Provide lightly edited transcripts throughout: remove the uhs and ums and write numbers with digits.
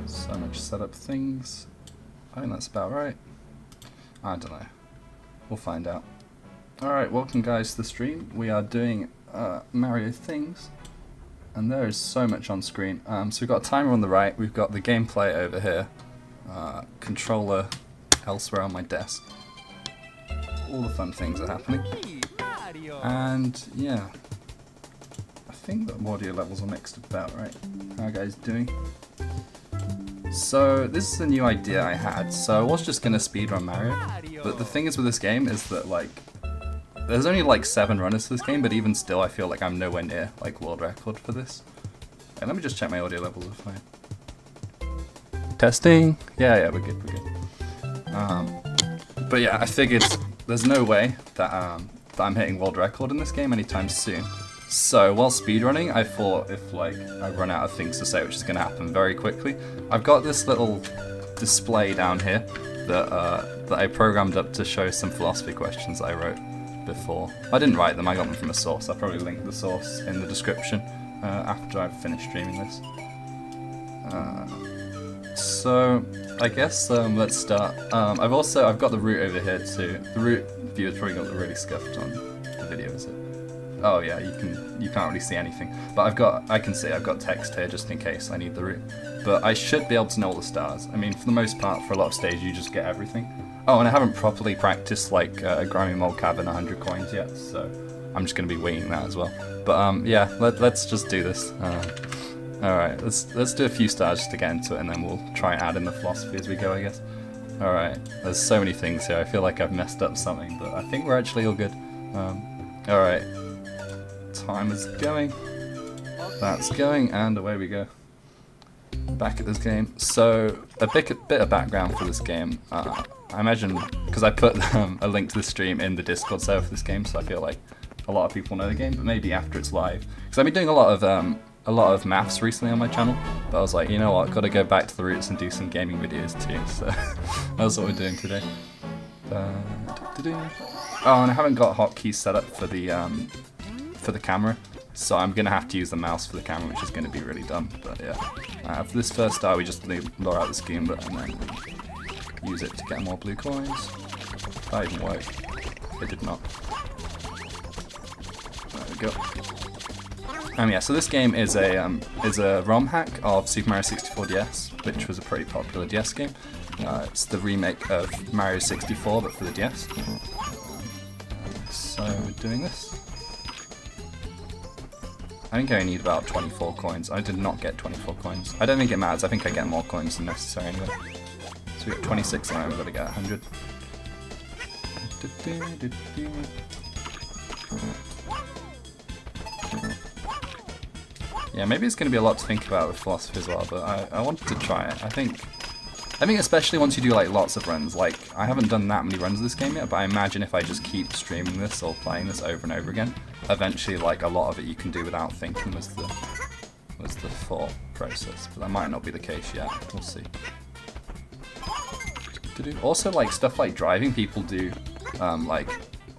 So much setup things. I think that's about right. I don't know. We'll find out. Alright, welcome guys to the stream. We are doing Mario things. And there is so much on screen. So we've got a timer on the right, we've got the gameplay over here. Controller elsewhere on my desk. All the fun things are happening. And yeah. I think the audio levels are mixed about right. How are you guys doing? So this is a new idea I had. So I was just gonna speedrun Mario, but the thing is with this game is that like there's only like 7 runners for this game, but even still I feel like I'm nowhere near like world record for this. And let me just check my audio levels are fine. Testing. Yeah, we're good. But yeah, I figured there's no way that that I'm hitting world record in this game anytime soon. So while speedrunning, I thought if like I run out of things to say, which is going to happen very quickly, I've got this little display down here that I programmed up to show some philosophy questions I wrote before. I didn't write them, I got them from a source. I'll probably link the source in the description after I've finished streaming this. So I guess let's start. I've got the root over here too. The root viewer's probably got really scuffed on the video, is it? Oh yeah, you can't really see anything. But I can see I've got text here just in case I need the root. But I should be able to know all the stars. I mean, for the most part, for a lot of stages, you just get everything. Oh, and I haven't properly practiced like Grimy Mole Cavern 100 coins yet, so I'm just gonna be winging that as well. But yeah, let's just do this. All right, let's do a few stars just to get into it, and then we'll try and add in the philosophy as we go, I guess. All right, there's so many things here. I feel like I've messed up something, but I think we're actually all good. All right. Timer's going, that's going, and away we go. Back at this game. So a bit of background for this game. I imagine because I put a link to the stream in the Discord server for this game, so I feel like a lot of people know the game. But maybe after it's live, because I've been doing a lot of maths recently on my channel. But I was like, you know what, gotta go back to the roots and do some gaming videos too. So that's what we're doing today. Oh, and I haven't got hotkeys set up for the camera, so I'm gonna have to use the mouse for the camera, which is gonna be really dumb. But yeah, for this first star, we just lure out the scheme button and then we use it to get more blue coins. That even worked. It did not. There we go. Yeah, so this game is a ROM hack of Super Mario 64 DS, which was a pretty popular DS game. It's the remake of Mario 64, but for the DS. So we're doing this. I think I need about 24 coins. I did not get 24 coins. I don't think it matters. I think I get more coins than necessary anyway. So we got 26 and we've got to get 100. Yeah, maybe it's going to be a lot to think about with philosophy as well, but I wanted to try it. I think especially once you do like lots of runs, like I haven't done that many runs of this game yet, but I imagine if I just keep streaming this or playing this over and over again, eventually like a lot of it you can do without thinking was the thought process. But that might not be the case yet. We'll see. Also, like stuff like driving, people do like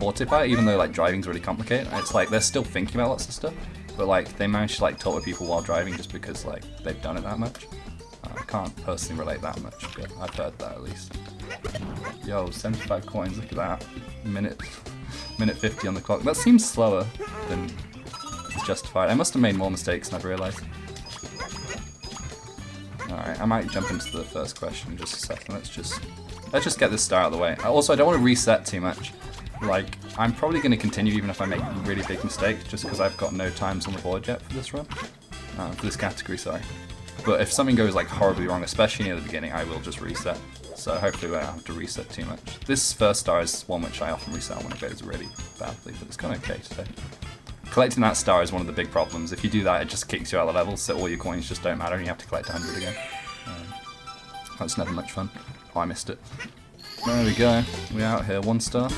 autopilot, even though like driving's really complicated. It's like they're still thinking about lots of stuff, but like they manage to like talk to people while driving just because like they've done it that much. I can't personally relate that much, but I've heard that at least. Yo, 75 coins, look at that. minute 50 on the clock. That seems slower than is justified. I must have made more mistakes than I've realised. Alright, I might jump into the first question in just a second. Let's just get this star out of the way. Also, I don't want to reset too much. Like, I'm probably going to continue even if I make really big mistakes, just because I've got no times on the board yet for this run. For this category, sorry. But if something goes like horribly wrong, especially near the beginning, I will just reset. So hopefully we don't have to reset too much. This first star is one which I often reset when it goes really badly, but it's gone okay today. Collecting that star is one of the big problems. If you do that, it just kicks you out of the level, so all your coins just don't matter and you have to collect 100 again. That's never much fun. Oh, I missed it. There we go. We're out here, 1 star.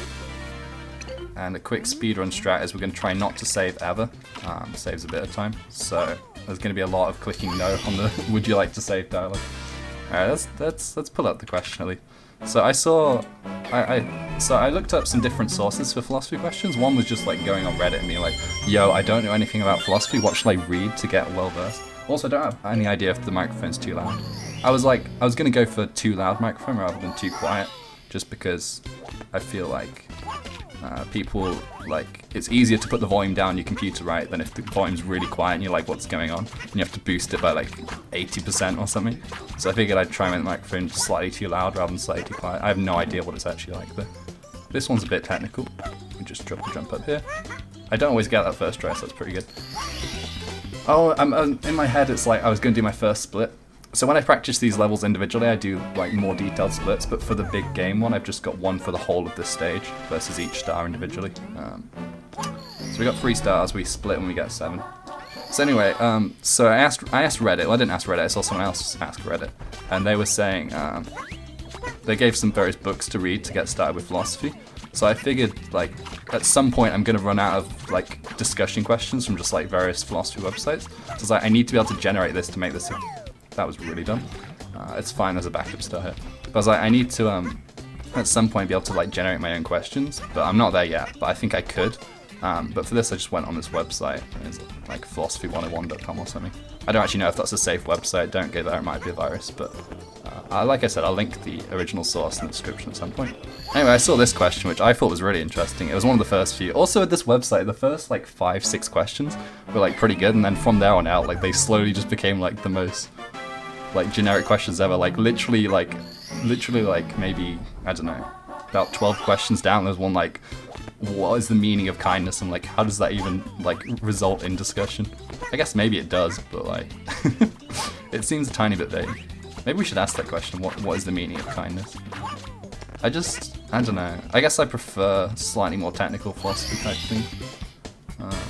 And a quick speedrun strat is we're going to try not to save ever. Saves a bit of time. So there's going to be a lot of clicking no on the would you like to save dialogue. Alright, let's pull up the question at least. So I looked up some different sources for philosophy questions. One was just like going on Reddit and being like, yo, I don't know anything about philosophy, what should I read to get well versed? Also, I don't have any idea if the microphone's too loud. I was gonna go for too loud microphone rather than too quiet, just because I feel like people, like, it's easier to put the volume down on your computer, right, than if the volume's really quiet and you're like, what's going on? And you have to boost it by like 80% or something. So I figured I'd try my microphone slightly too loud rather than slightly too quiet. I have no idea what it's actually like though. This one's a bit technical. We just drop the jump up here. I don't always get that first try, so that's pretty good. Oh, in my head it's like I was going to do my first split. So when I practice these levels individually, I do like more detailed splits, but for the big game one, I've just got one for the whole of this stage versus each star individually. So we got 3 stars, we split when we get 7. So anyway, so I asked Reddit. Well, I didn't ask Reddit, I saw someone else ask Reddit, and they were saying they gave some various books to read to get started with philosophy. So I figured, like, at some point I'm going to run out of, like, discussion questions from just, like, various philosophy websites. So it's like, I need to be able to generate this to make this... That was really dumb. It's fine, there's a backup star here. But I was like, I need to, at some point, be able to, like, generate my own questions. But I'm not there yet, but I think I could. But for this, I just went on this website. It's, like, philosophy101.com or something. I don't actually know if that's a safe website. Don't go there, it might be a virus, but... like I said, I'll link the original source in the description at some point. Anyway, I saw this question, which I thought was really interesting. It was one of the first few. Also, at this website, the first, like, 5-6 questions were, like, pretty good, and then from there on out, like, they slowly just became, like, the most, like, generic questions ever. Like, literally, maybe, I don't know, about 12 questions down, there's one, like, what is the meaning of kindness, and, like, how does that even, like, result in discussion? I guess maybe it does, but, like, it seems a tiny bit vague. Maybe we should ask that question, what is the meaning of kindness? I don't know. I guess I prefer slightly more technical philosophy type thing.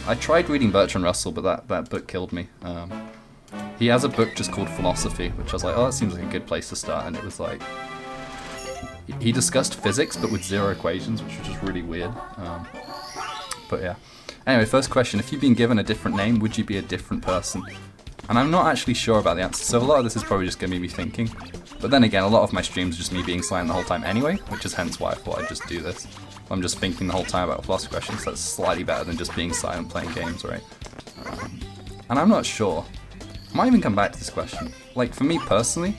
I tried reading Bertrand Russell, but that book killed me. He has a book just called Philosophy, which I was like, oh, that seems like a good place to start, and it was like... He discussed physics, but with 0 equations, which was just really weird. But yeah. Anyway, first question, if you've been given a different name, would you be a different person? And I'm not actually sure about the answer, so a lot of this is probably just going to be me thinking. But then again, a lot of my streams are just me being silent the whole time anyway, which is hence why I thought I'd just do this. I'm just thinking the whole time about philosophy questions, so that's slightly better than just being silent playing games, right? And I'm not sure. I might even come back to this question. Like, for me personally,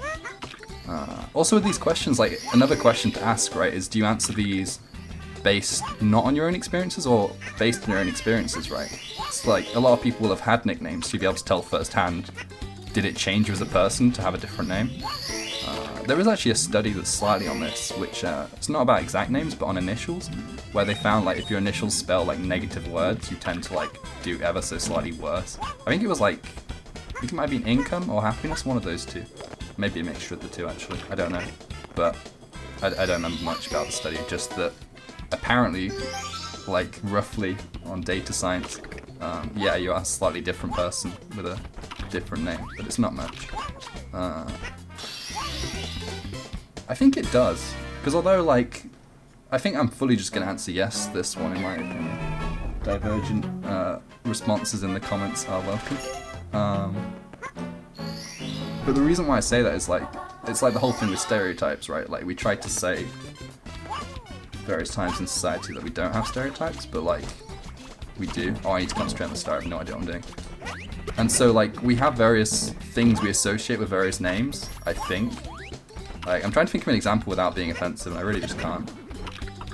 also with these questions, like, another question to ask, right, is do you answer these based not on your own experiences or based on your own experiences, right? It's like, a lot of people will have had nicknames, so you'll be able to tell firsthand, did it change you as a person to have a different name? There is actually a study that's slightly on this, which, it's not about exact names, but on initials, where they found, like, if your initials spell, like, negative words, you tend to, like, do ever so slightly worse. I think it was, like, I think it might be income or happiness, one of those two. Maybe a mixture of the two, actually. I don't know. But I don't remember much about the study, just that apparently, like, roughly on data science, yeah, you are a slightly different person with a different name, but it's not much. I think it does, because although, like, I think I'm fully just going to answer yes to this one, in my opinion. Divergent responses in the comments are welcome. But the reason why I say that is, like, it's like the whole thing with stereotypes, right? Like, we try to say various times in society that we don't have stereotypes, but, like, we do. Oh, I need to concentrate on the star, I have no idea what I'm doing. And so, like, we have various things we associate with various names, I think. Like, I'm trying to think of an example without being offensive, and I really just can't.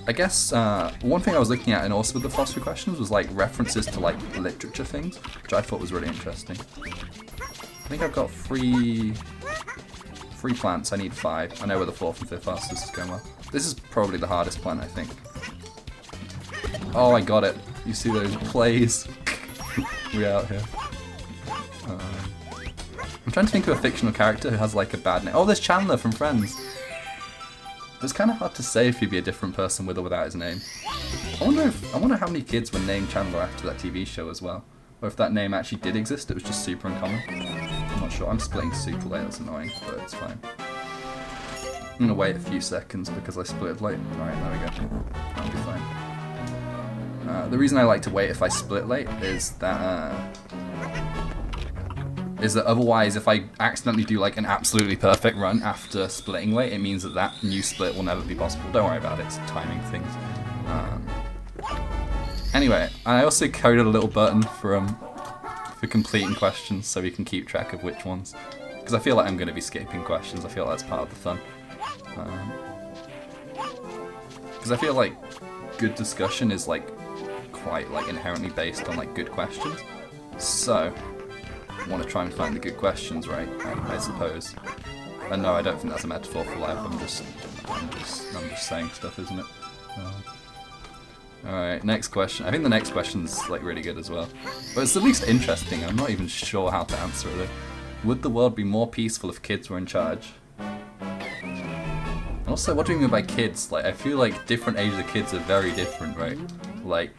I guess one thing I was looking at, and also with the philosophy questions, was like references to like literature things, which I thought was really interesting. I think I've got three plants. I need 5. I know where the 4th and 5th are, so this is going well. This is probably the hardest plant, I think. Oh, I got it. You see those plays? We out here. I'm trying to think of a fictional character who has like a bad name. Oh, there's Chandler from Friends. It's kind of hard to say if he'd be a different person with or without his name. I wonder how many kids were named Chandler after that TV show as well, or if that name actually did exist. It was just super uncommon. I'm not sure. I'm splitting super late. That's annoying, but it's fine. I'm gonna wait a few seconds because I split late. All right, there we go. That'll be fine. The reason I like to wait if I split late is that otherwise, if I accidentally do like an absolutely perfect run after splitting late, it means that that new split will never be possible. Don't worry about it, it's timing things. Anyway, I also coded a little button for completing questions so we can keep track of which ones. Because I feel like I'm going to be skipping questions, I feel like that's part of the fun. Because I feel like good discussion is like quite like inherently based on like good questions. So I want to try and find the good questions, right? I suppose. And no, I don't think that's a metaphor for life. I'm just saying stuff, isn't it? Alright, next question. I think the next question's like really good as well. But it's at least interesting. I'm not even sure how to answer it. Would the world be more peaceful if kids were in charge? Also, what do you mean by kids? Like, I feel like different ages of kids are very different, right? Like,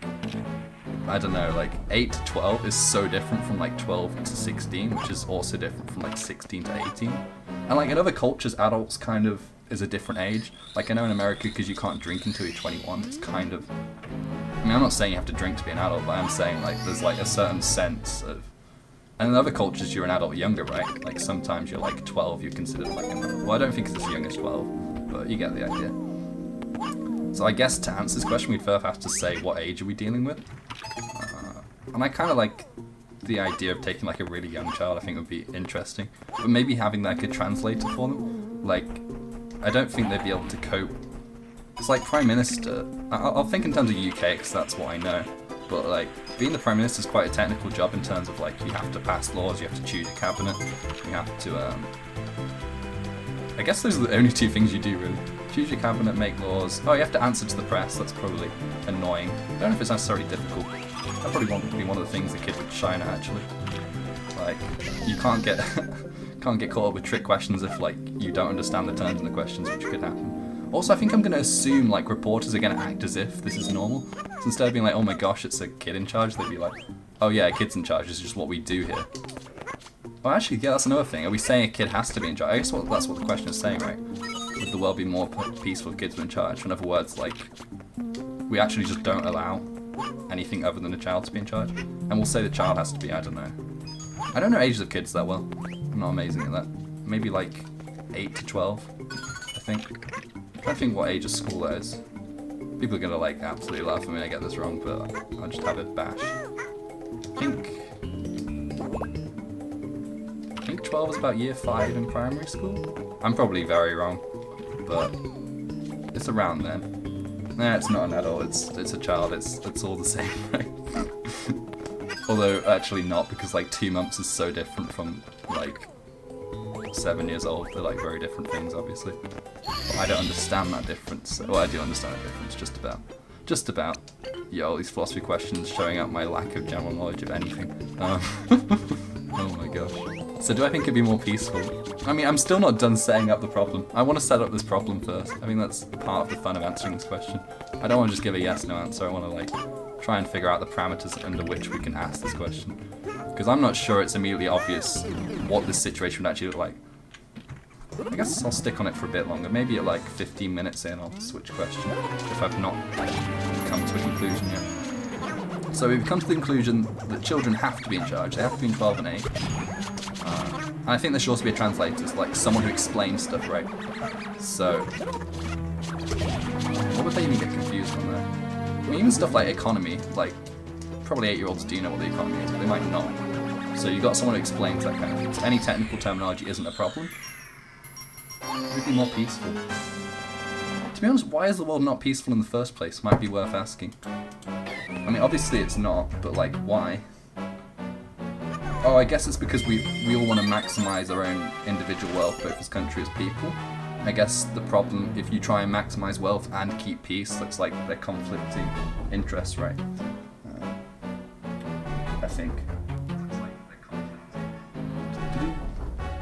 I don't know, like 8 to 12 is so different from like 12 to 16, which is also different from like 16 to 18. And like in other cultures, adults kind of is a different age. Like I know in America, because you can't drink until you're 21, it's kind of, I mean, I'm not saying you have to drink to be an adult, but I'm saying like there's like a certain sense of, and in other cultures you're an adult younger, right? Like sometimes you're like 12, you're considered like an adult. Well, I don't think it's as young as 12, but you get the idea. So I guess to answer this question, we'd first have to say what age are we dealing with? And I kind of like the idea of taking like a really young child. I think would be interesting, but maybe having like a translator for them. Like, I don't think they'd be able to cope. It's like Prime Minister. I'll think in terms of UK because that's what I know. But like being the Prime Minister is quite a technical job in terms of like you have to pass laws, you have to choose a cabinet, you have to. I guess those are the only 2 things you do really. Choose your cabinet, make laws. Oh, you have to answer to the press. That's probably annoying. I don't know if it's necessarily difficult. That probably won't be one of the things the kid would shine at actually. Like, you can't get caught up with trick questions if like you don't understand the terms and the questions, which could happen. Also, I think I'm gonna assume like reporters are gonna act as if this is normal. So instead of being like, oh my gosh, it's a kid in charge, they'd be like, oh yeah, a kid's in charge. This is just what we do here. Well, actually, yeah, that's another thing. Are we saying a kid has to be in charge? I guess that's what the question is saying, right? Would the world be more peaceful if kids were in charge? In other words, like, we actually just don't allow anything other than a child to be in charge. And we'll say the child has to be, I don't know. I don't know ages of kids that well. I'm not amazing at that. Maybe like 8 to 12, I think. I'm trying to think what age of school that is. People are gonna like absolutely laugh at me when I get this wrong, but I'll just have a bash. I think 12 is about year 5 in primary school. I'm probably very wrong, but it's around then. Nah, it's not an adult, it's a child, it's all the same, right? Although, actually not, because like 2 months is so different from like 7 years old. They're like very different things, obviously. But I don't understand that difference. Well, I do understand that difference, just about. Just about. Yeah, all these philosophy questions showing out my lack of general knowledge of anything. Oh my gosh. So do I think it'd be more peaceful? I mean, I'm still not done setting up the problem. I want to set up this problem first. I think that's part of the fun of answering this question. I don't want to just give a yes/no answer. I want to like try and figure out the parameters under which we can ask this question. Because I'm not sure it's immediately obvious what this situation would actually look like. I guess I'll stick on it for a bit longer. Maybe at like 15 minutes in, I'll switch question if I've not come to a conclusion yet. So we've come to the conclusion that children have to be in charge. They have to be in 12 and 8. And I think there should also be a translator, so like someone who explains stuff, right? So, what would they even get confused on there? I mean, even stuff like economy, like probably 8-year-olds do know what the economy is, but they might not. So you've got someone who explains that kind of thing. So any technical terminology isn't a problem. It would be more peaceful. To be honest, why is the world not peaceful in the first place? Might be worth asking. I mean, obviously it's not, but like, why? Oh, I guess it's because we all want to maximize our own individual wealth, both as country as people. I guess the problem, if you try and maximize wealth and keep peace, looks like they're conflicting interests, right? I think.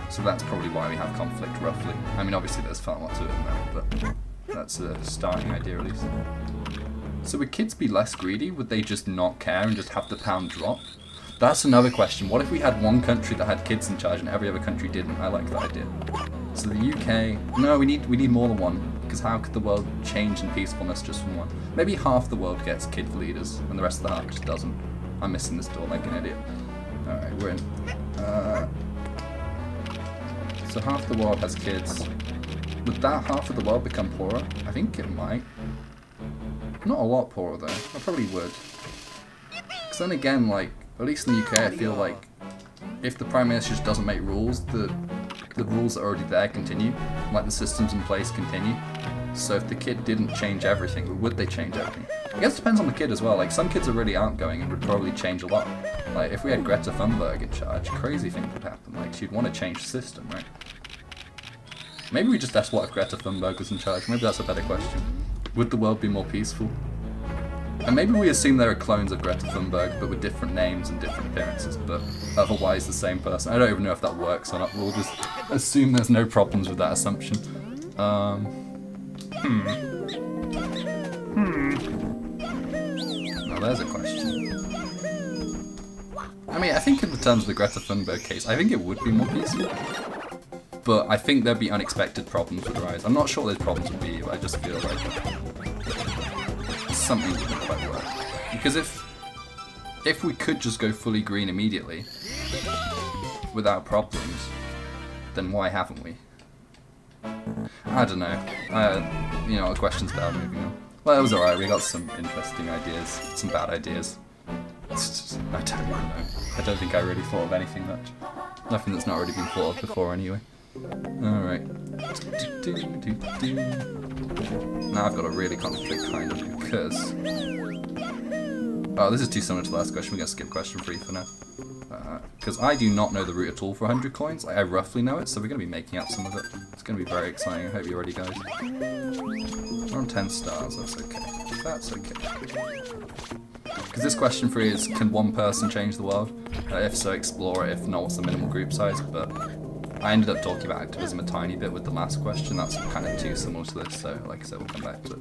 So that's probably why we have conflict, roughly. I mean, obviously there's far more to it than that, but that's a starting idea at least. So would kids be less greedy? Would they just not care and just have the pound drop? That's another question. What if we had one country that had kids in charge and every other country didn't? I like that idea. So the UK... No, we need more than one. Because how could the world change in peacefulness just from one? Maybe half the world gets kid leaders and the rest of the half just doesn't. I'm missing this door like an idiot. Alright, we're in. So half the world has kids. Would that half of the world become poorer? I think it might. Not a lot poorer though. I probably would. Because then again, like, at least in the UK, I feel like if the Prime Minister just doesn't make rules, the rules that are already there continue. Like, the systems in place continue. So if the kid didn't change everything, would they change everything? I guess it depends on the kid as well. Like, some kids are really outgoing and would probably change a lot. Like, if we had Greta Thunberg in charge, crazy things would happen. Like, she'd want to change the system, right? Maybe we just ask what if Greta Thunberg was in charge. Maybe that's a better question. Would the world be more peaceful? And maybe we assume there are clones of Greta Thunberg, but with different names and different appearances, but otherwise the same person. I don't even know if that works or not. We'll just assume there's no problems with that assumption. Now there's a question. I mean, I think in the terms of the Greta Thunberg case, I think it would be more peaceful. But I think there'd be unexpected problems would arise. I'm not sure what those problems would be, but I just feel like something wouldn't quite work. Because if we could just go fully green immediately, without problems, then why haven't we? I don't know. You know, the question's bad, moving on. Well, it was alright, we got some interesting ideas, some bad ideas. It's just, I don't even know. I don't think I really thought of anything much. Nothing that's not already been thought of before anyway. Alright. Now I've got a really conflict kind of because... Oh, this is too similar to the last question. We're going to skip question 3 for now. Because I do not know the route at all for 100 coins. Like, I roughly know it, so we're going to be making up some of it. It's going to be very exciting. I hope you're ready, guys. We're on 10 stars. That's okay. That's okay. Because this question 3 is, can one person change the world? If so, explore it. If not, what's the minimal group size? But I ended up talking about activism a tiny bit with the last question. That's kind of too similar to this, so like I said, we'll come back to it.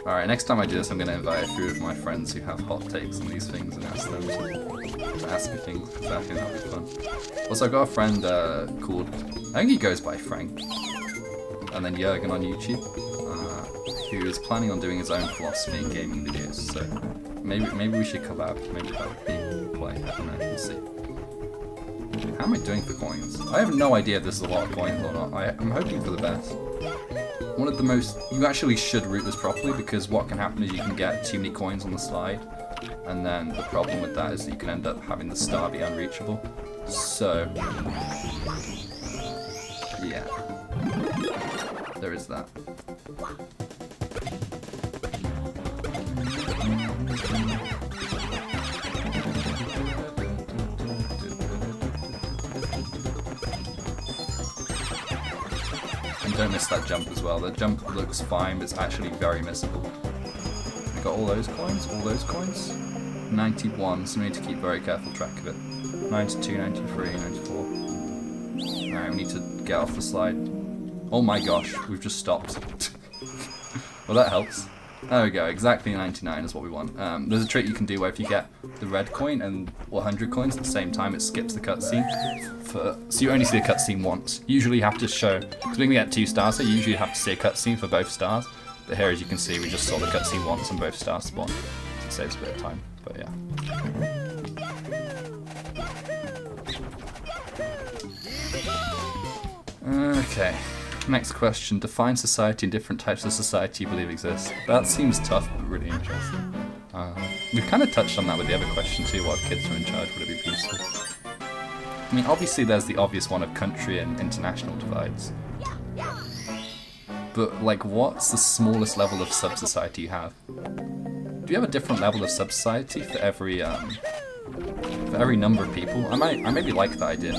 Alright, next time I do this, I'm going to invite a few of my friends who have hot takes on these things and ask them to ask me things, because I think that'll be fun. Also, I've got a friend called, I think he goes by Frank, and then Jurgen on YouTube, who is planning on doing his own philosophy and gaming videos, so maybe we should collab, maybe that would be play, I don't know, we'll see. How am I doing for coins? I have no idea if this is a lot of coins or not. I'm hoping for the best. One of the most... You actually should route this properly, because what can happen is you can get too many coins on the slide, and then the problem with that is that you can end up having the star be unreachable. So... yeah. There is that. Don't miss that jump as well. The jump looks fine, but it's actually very missable. We got all those coins? 91, so we need to keep very careful track of it. 92, 93, 94. Alright, we need to get off the slide. Oh my gosh, we've just stopped. Well, that helps. There we go, exactly 99 is what we want. There's a trick you can do where if you get the red coin and 100 coins at the same time, it skips the cutscene. So you only see a cutscene once. Usually you have to show, because when we get 2 stars, so you usually have to see a cutscene for both stars. But here, as you can see, we just saw the cutscene once and both stars spawn. So it saves a bit of time, but yeah. Okay. Next question, define society and different types of society you believe exist. That seems tough, but really interesting. We've kind of touched on that with the other question too, what if kids were in charge, would it be peaceful? I mean, obviously there's the obvious one of country and international divides. But, like, what's the smallest level of sub-society you have? Do you have a different level of sub-society for every number of people? I maybe like that idea.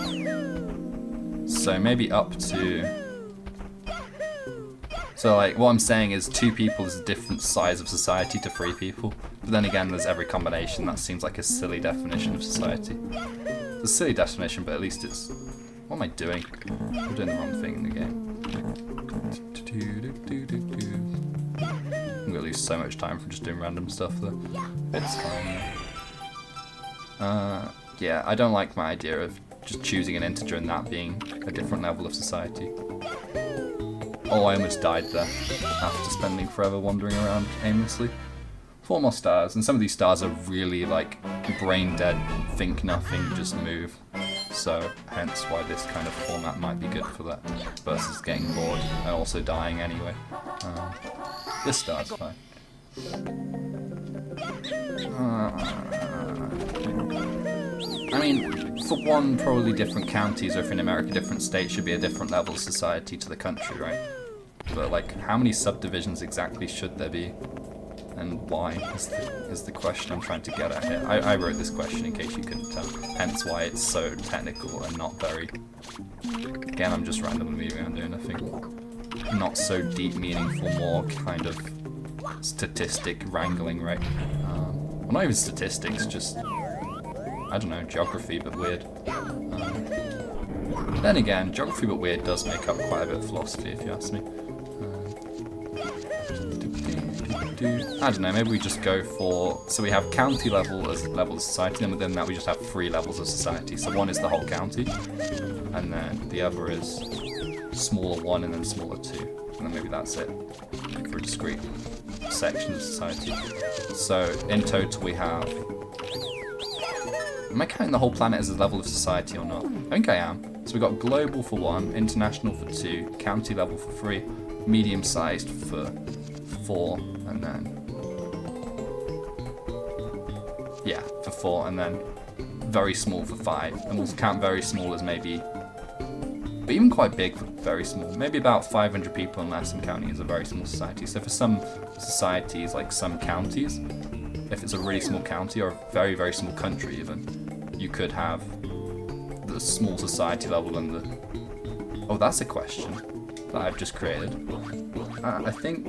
So maybe up to... So, like, what I'm saying is 2 people is a different size of society to 3 people. But then again, there's every combination. That seems like a silly definition of society. It's a silly definition, but at least it's... What am I doing? I'm doing the wrong thing in the game. I'm gonna lose so much time from just doing random stuff though. It's fine. Yeah, I don't like my idea of just choosing an integer and that being a different level of society. Oh, I almost died there after spending forever wandering around aimlessly. 4 more stars, and some of these stars are really like brain dead, think nothing, just move. So hence why this kind of format might be good for that versus getting bored and also dying anyway. This star's fine. I mean, for one, probably different counties, or if in America, different states should be a different level of society to the country, right? But like, how many subdivisions exactly should there be? And why is the question I'm trying to get at here. I wrote this question in case you couldn't tell, hence why it's so technical and not very... Again, I'm just randomly moving around doing nothing. Not so deep, meaningful, more kind of statistic wrangling, right? Well, not even statistics, just, I don't know, geography, but weird. Then again, geography but weird does make up quite a bit of philosophy, if you ask me. I don't know, maybe we just go for... So we have county level as level of society, and within that we just have 3 levels of society. So one is the whole county, and then the other is smaller 1 and then smaller 2. And then maybe that's it for a discrete section of society. So in total we have... Am I counting the whole planet as a level of society or not? I think I am. So we've got global for 1, international for 2, county level for 3, medium-sized for 4, and then... Yeah, for 4, and then very small for 5. And we'll count very small as maybe... But even quite big for very small. Maybe about 500 people in Lassen County is a very small society. So for some societies, like some counties, if it's a really small county or a very, very small country even, you could have the small society level and the... Oh, that's a question that I've just created. I think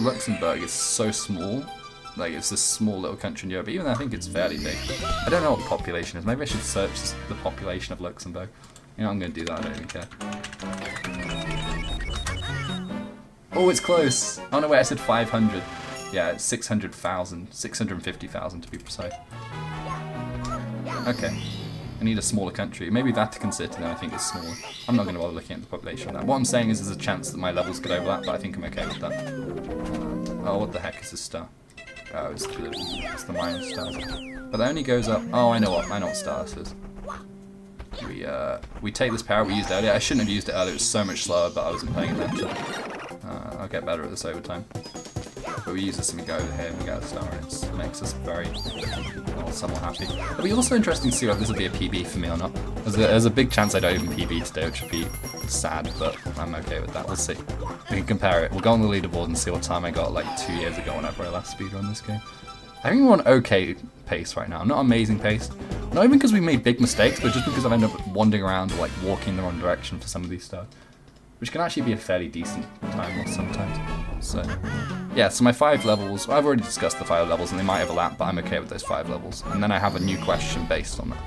Luxembourg is so small, like it's this small little country in Europe, but even though I think it's fairly big. I don't know what the population is, maybe I should search the population of Luxembourg. You know, I'm going to do that, I don't even care. Oh, it's close! Oh no, wait, I said 500. Yeah, it's 600,000, 650,000 to be precise. Okay. I need a smaller country. Maybe Vatican City then I think is smaller. I'm not going to bother looking at the population of that. What I'm saying is there's a chance that my levels could overlap, but I think I'm okay with that. Oh, what the heck is this star? Oh, it's the minus stars. But that only goes up... Oh, I know what star this is. We take this power we used earlier. I shouldn't have used it earlier, it was so much slower, but I wasn't paying attention. I'll get better at this over time. But we use this and we go over here and we get a star, and it makes us very, well, somewhat happy. It'll be also interesting to see whether this will be a PB for me or not. There's a big chance I don't even PB today, which would be sad, but I'm okay with that. We'll see. We can compare it. We'll go on the leaderboard and see what time I got like 2 years ago whenever I last speedrun this game. I think we're on okay pace right now. Not amazing pace. Not even because we made big mistakes, but just because I've ended up wandering around or like walking in the wrong direction for some of these stars. Which can actually be a fairly decent time loss sometimes. So, yeah, so my 5 levels, I've already discussed the 5 levels and they might overlap, but I'm okay with those 5 levels. And then I have a new question based on that.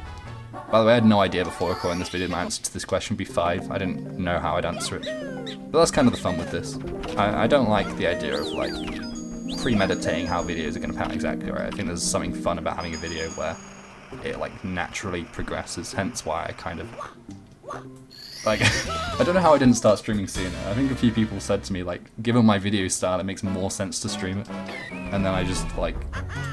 By the way, I had no idea before recording this video my answer to this question would be 5. I didn't know how I'd answer it. But that's kind of the fun with this. I don't like the idea of like premeditating how videos are going to pan exactly right. I think there's something fun about having a video where it like naturally progresses, hence why I kind of... Like, I don't know how I didn't start streaming sooner. I think a few people said to me, like, given my video style, it makes more sense to stream it. and then I just like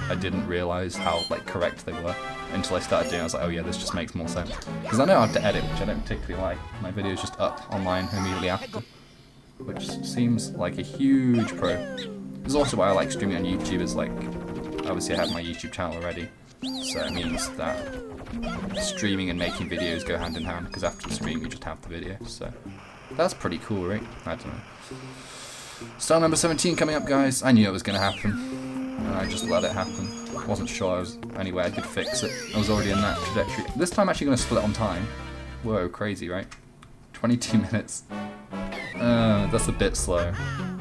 I didn't realize how like correct they were until I started doing it. I was like, oh yeah, this just makes more sense, because I know how to edit, which I don't particularly like. My video's just up online immediately after, which seems like a huge pro. This is also why I like streaming on YouTube, is like, obviously I have my YouTube channel already, so it means that streaming and making videos go hand in hand, because after the stream you just have the video, so that's pretty cool, right? I don't know. Star number 17 coming up, guys. I knew it was going to happen, and I just let it happen. I wasn't sure I was any way I could fix it. I was already in that trajectory. This time I'm actually going to split on time. Whoa, crazy, right? 22 minutes. That's a bit slow.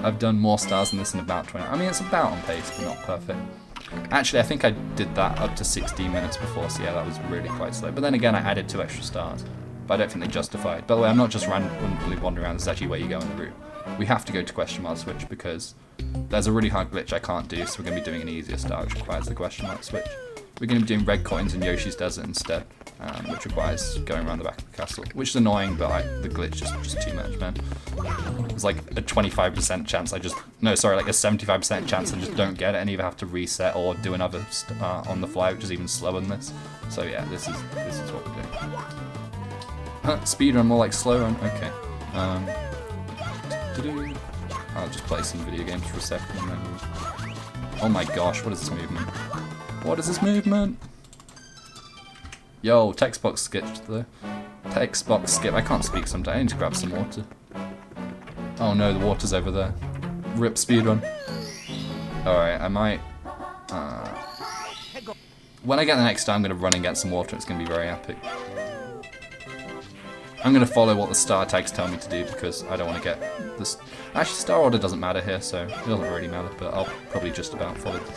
I've done more stars than this in about 20. I mean, it's about on pace, but not perfect. Actually, I think I did that up to 16 minutes before, so yeah, that was really quite slow. But then again, I added 2 extra stars, but I don't think they justify it. By the way, I'm not just randomly wandering around. This is actually where you go on the route. We have to go to question mark switch because there's a really hard glitch I can't do, so we're going to be doing an easier star, which requires the question mark switch. We're going to be doing red coins in Yoshi's Desert instead, which requires going around the back of the castle, which is annoying, but the glitch is just too much, man. There's like a 25% chance like a 75% chance I just don't get it and either have to reset or do another on the fly, which is even slower than this. So yeah, this is what we're doing. Speedrun, more like slow run. Okay. I'll just play some video games for a second and then oh my gosh, what is this movement? What is this movement? Yo, text box skipped though. Text box skip. I can't speak sometimes. I need to grab some water. Oh no, the water's over there. Rip speedrun. Alright, I might... when I get the next star, I'm going to run and get some water. It's going to be very epic. I'm going to follow what the star tags tell me to do because I don't want to get this. Actually, star order doesn't matter here, so it doesn't really matter, but I'll probably just about follow the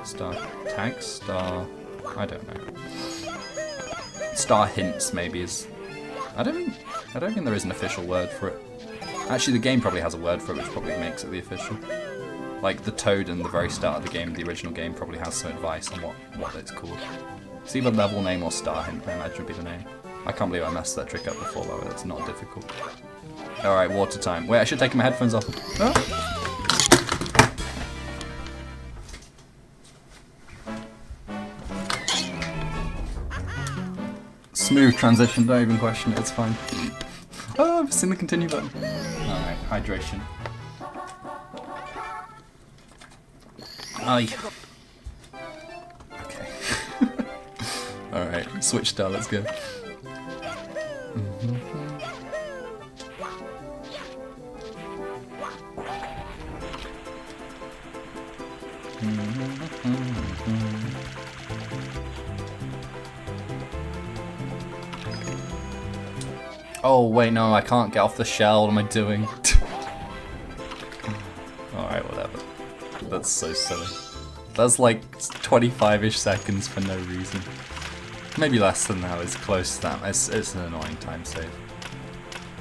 star tags. Star... I don't know. Star hints, maybe, is... I don't think there is an official word for it. Actually, the game probably has a word for it, which probably makes it the official. Like, the toad in the very start of the game, the original game, probably has some advice on what it's called. It's either level name or star hint, I imagine would be the name. I can't believe I messed that trick up before, though. That's not difficult. Alright, water time. Wait, I should take my headphones off. Huh? Smooth transition, don't even question it, it's fine. Oh, I've seen the continue button. Alright, hydration. Aye. Okay. Alright, switch star, let's go. Oh wait, no, I can't get off the shell. What am I doing? Alright, whatever. That's so silly. That's like 25-ish seconds for no reason. Maybe less than that, it's close to that. It's an annoying time save.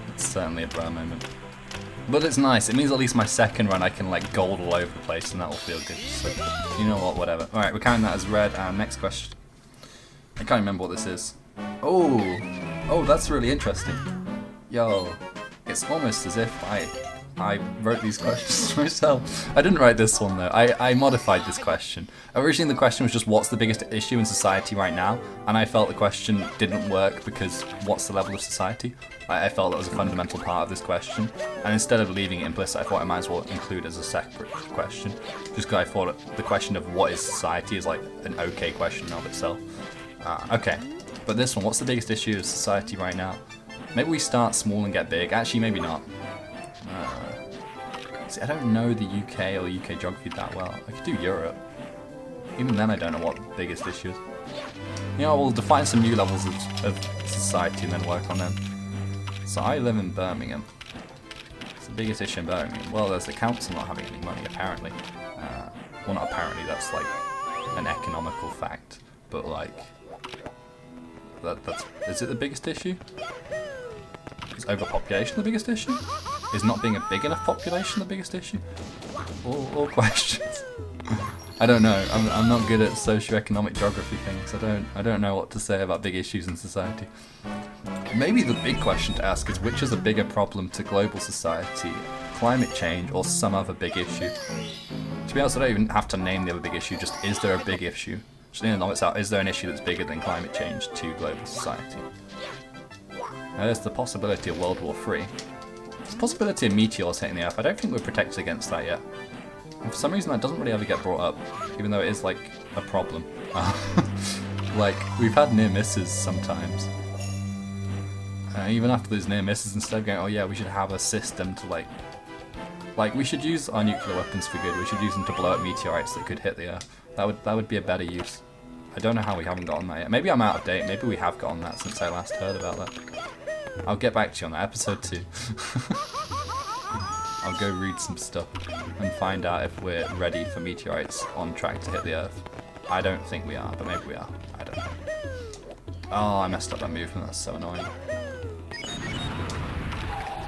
It's certainly a bra moment. But it's nice, it means at least my second run I can like gold all over the place and that will feel good. So, you know what, whatever. Alright, we're counting that as red, and next question. I can't remember what this is. Oh, that's really interesting. Yo, it's almost as if I wrote these questions myself. I didn't write this one though, I modified this question. Originally the question was just what's the biggest issue in society right now, and I felt the question didn't work because what's the level of society? I felt that was a fundamental part of this question, and instead of leaving it implicit I thought I might as well include it as a separate question, just because I thought the question of what is society is like an okay question of itself. Okay, but this one, what's the biggest issue of society right now? Maybe we start small and get big. Actually, maybe not. See, I don't know the UK or UK geography that well. I could do Europe. Even then, I don't know what the biggest issue is. You know, we'll define some new levels of society and then work on them. So I live in Birmingham. What's the biggest issue in Birmingham? Well, there's the council not having any money, apparently. Well, not apparently, that's like an economical fact. But like, is it the biggest issue? Is overpopulation the biggest issue? Is not being a big enough population the biggest issue? All questions. I don't know. I'm not good at socio-economic geography things. I don't know what to say about big issues in society. Maybe the big question to ask is which is a bigger problem to global society? climate change or some other big issue. To be honest, I don't even have to name the other big issue, just is there a big issue? Just in and of itself, is there an issue that's bigger than climate change to global society? Now, there's the possibility of World War III. There's the possibility of meteors hitting the Earth. I don't think we're protected against that yet. And for some reason that doesn't really ever get brought up, even though it is like a problem. Like, we've had near misses sometimes. Even after those near misses, instead of going, oh yeah, we should have a system to like we should use our nuclear weapons for good. We should use them to blow up meteorites that could hit the Earth. That would be a better use. I don't know how we haven't gotten that yet. Maybe I'm out of date. Maybe we have gotten that since I last heard about that. I'll get back to you on that. Episode 2. I'll go read some stuff and find out if we're ready for meteorites on track to hit the Earth. I don't think we are, but maybe we are. I don't know. Oh, I messed up that movement. That's so annoying.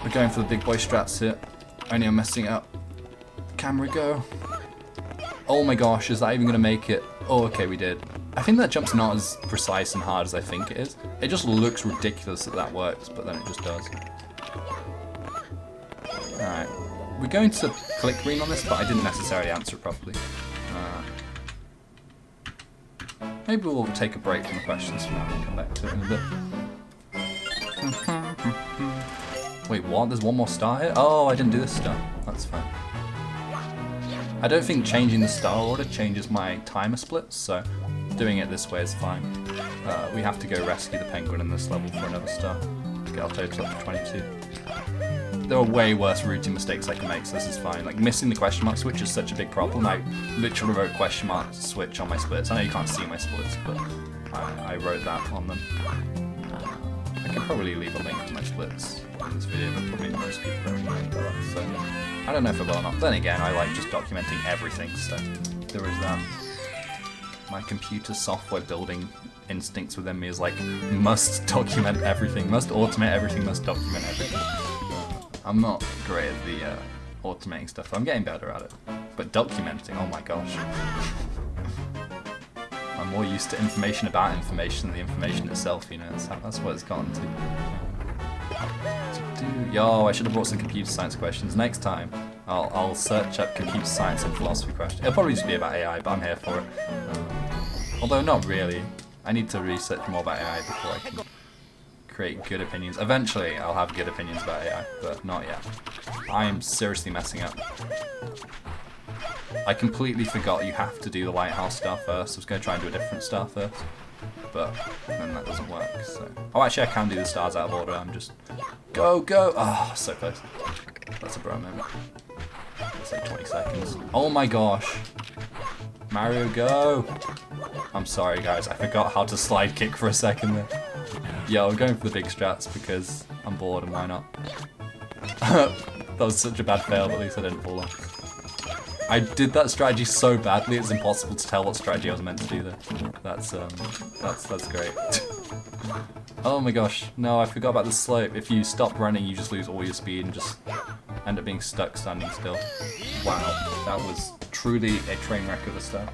We're going for the big boy strats here. Only I'm messing it up. Camera go. Oh my gosh, is that even going to make it? Oh, okay, we did. I think that jump's not as precise and hard as I think it is. It just looks ridiculous that that works, but then it just does. Alright. We're going to click green on this, but I didn't necessarily answer it properly. Maybe we'll take a break from the questions for now and come back to it in a bit. Wait, what? There's one more star here? Oh, I didn't do this star. That's fine. I don't think changing the star order changes my timer splits, so doing it this way is fine. We have to go rescue the penguin in this level for another star to get our total up to 22. There are way worse routing mistakes I can make, so this is fine. Like, missing the question mark switch is such a big problem. I literally wrote question mark switch on my splits. I know you can't see my splits, but I wrote that on them. I can probably leave a link to my splits in this video, but probably most people don't mind that, so I don't know if I will or not. Then again, I like just documenting everything, so there is that. My computer software building instincts within me is like, must document everything, must automate everything, must document everything. I'm not great at the automating stuff. I'm getting better at it. But documenting, oh my gosh. I'm more used to information about information than the information itself, you know. That's what it's gotten to. Yo, I should have brought some computer science questions. Next time, I'll search up computer science and philosophy questions. It'll probably just be about AI, but I'm here for it. Although not really. I need to research more about AI before I can create good opinions. Eventually, I'll have good opinions about AI, but not yet. I'm seriously messing up. I completely forgot you have to do the lighthouse star first. I was going to try and do a different star first, but then that doesn't work, so... Oh, actually, I can do the stars out of order. I'm just... Go, go! Oh, so close. That's a bro moment. That's like 20 seconds. Oh my gosh. Mario, go! I'm sorry, guys. I forgot how to slide kick for a second there. Yeah, I'm going for the big strats because I'm bored and why not? That was such a bad fail, but at least I didn't fall off. I did that strategy so badly, it's impossible to tell what strategy I was meant to do there. That's great. Oh my gosh, no, I forgot about the slope. If you stop running, you just lose all your speed and just end up being stuck standing still. Wow, that was truly a train wreck of a start.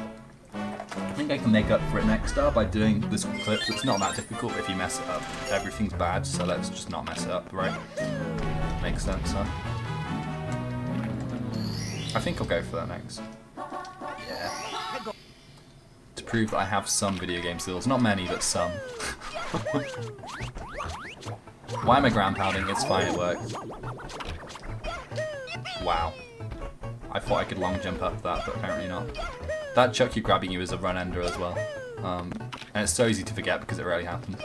I think I can make up for it next star by doing this clip. It's not that difficult if you mess it up. Everything's bad, so let's just not mess it up, right? Makes sense, huh? I think I'll go for that next. Yeah. To prove that I have some video game skills. Not many, but some. Why am I ground pounding? It's fine, it works. Wow. I thought I could long jump up that, but apparently not. That Chucky grabbing you is a run ender as well. And it's so easy to forget because it rarely happens.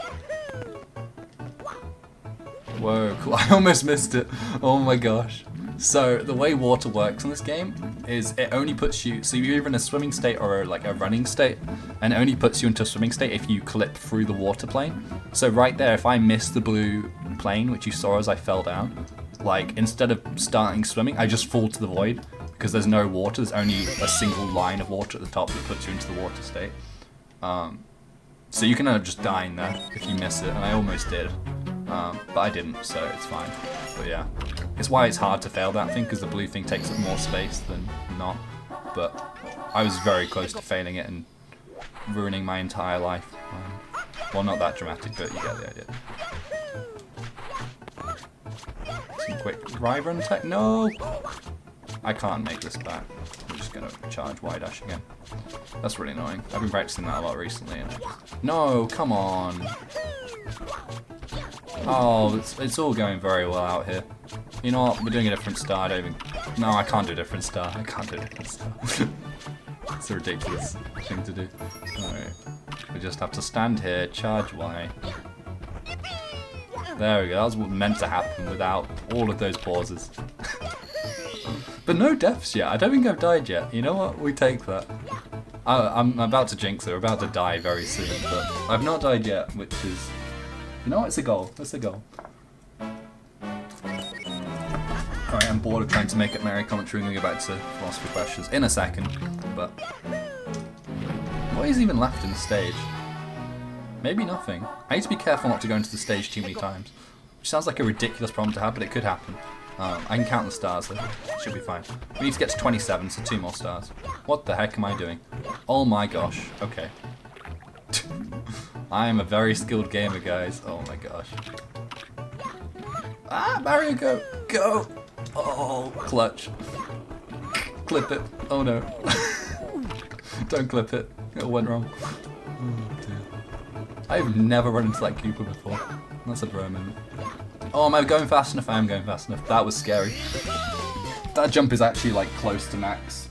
Whoa, cool. I almost missed it. Oh my gosh. So the way water works in this game is it only puts you, so you're either in a swimming state or like a running state, and it only puts you into a swimming state if you clip through the water plane. So right there, if I miss the blue plane, which you saw as I fell down, like instead of starting swimming, I just fall to the void because there's no water. There's only a single line of water at the top that puts you into the water state. So you can end up just dying there if you miss it, and I almost did. But I didn't, so it's fine. But yeah, it's why it's hard to fail that thing, because the blue thing takes up more space than not. But I was very close to failing it and ruining my entire life. Well, not that dramatic, but you get the idea. Some Run tech. No! I can't make this back. I'm just gonna charge Y dash again. That's really annoying. I've been practicing that a lot recently. And no, come on. Oh, it's all going very well out here. You know what? We're doing a different star. I don't even... No, I can't do a different star. I can't do a different star. It's a ridiculous thing to do. Alright. We just have to stand here, charge Y. There we go. That was what meant to happen without all of those pauses. But no deaths yet. I don't think I've died yet. You know what? We take that. I'm about to jinx it. We're about to die very soon. But I've not died yet, which is... You know what? It's a goal. It's a goal. Alright, I'm bored of trying to make up Mary commentary. We're going to go back to philosophy questions in a second. But... What is even left in the stage? Maybe nothing. I need to be careful not to go into the stage too many times. Which sounds like a ridiculous problem to have, but it could happen. I can count the stars though. Should be fine. We need to get to 27, so 2 more stars. What the heck am I doing? Oh my gosh. Okay. I am a very skilled gamer, guys. Oh my gosh. Ah, Mario, go! Go! Oh, clutch. Clip it. Oh no. Don't clip it. It went wrong. Oh dear. I've never run into that Koopa before. That's a bro moment. Oh, am I going fast enough? I am going fast enough. That was scary. That jump is actually like close to max.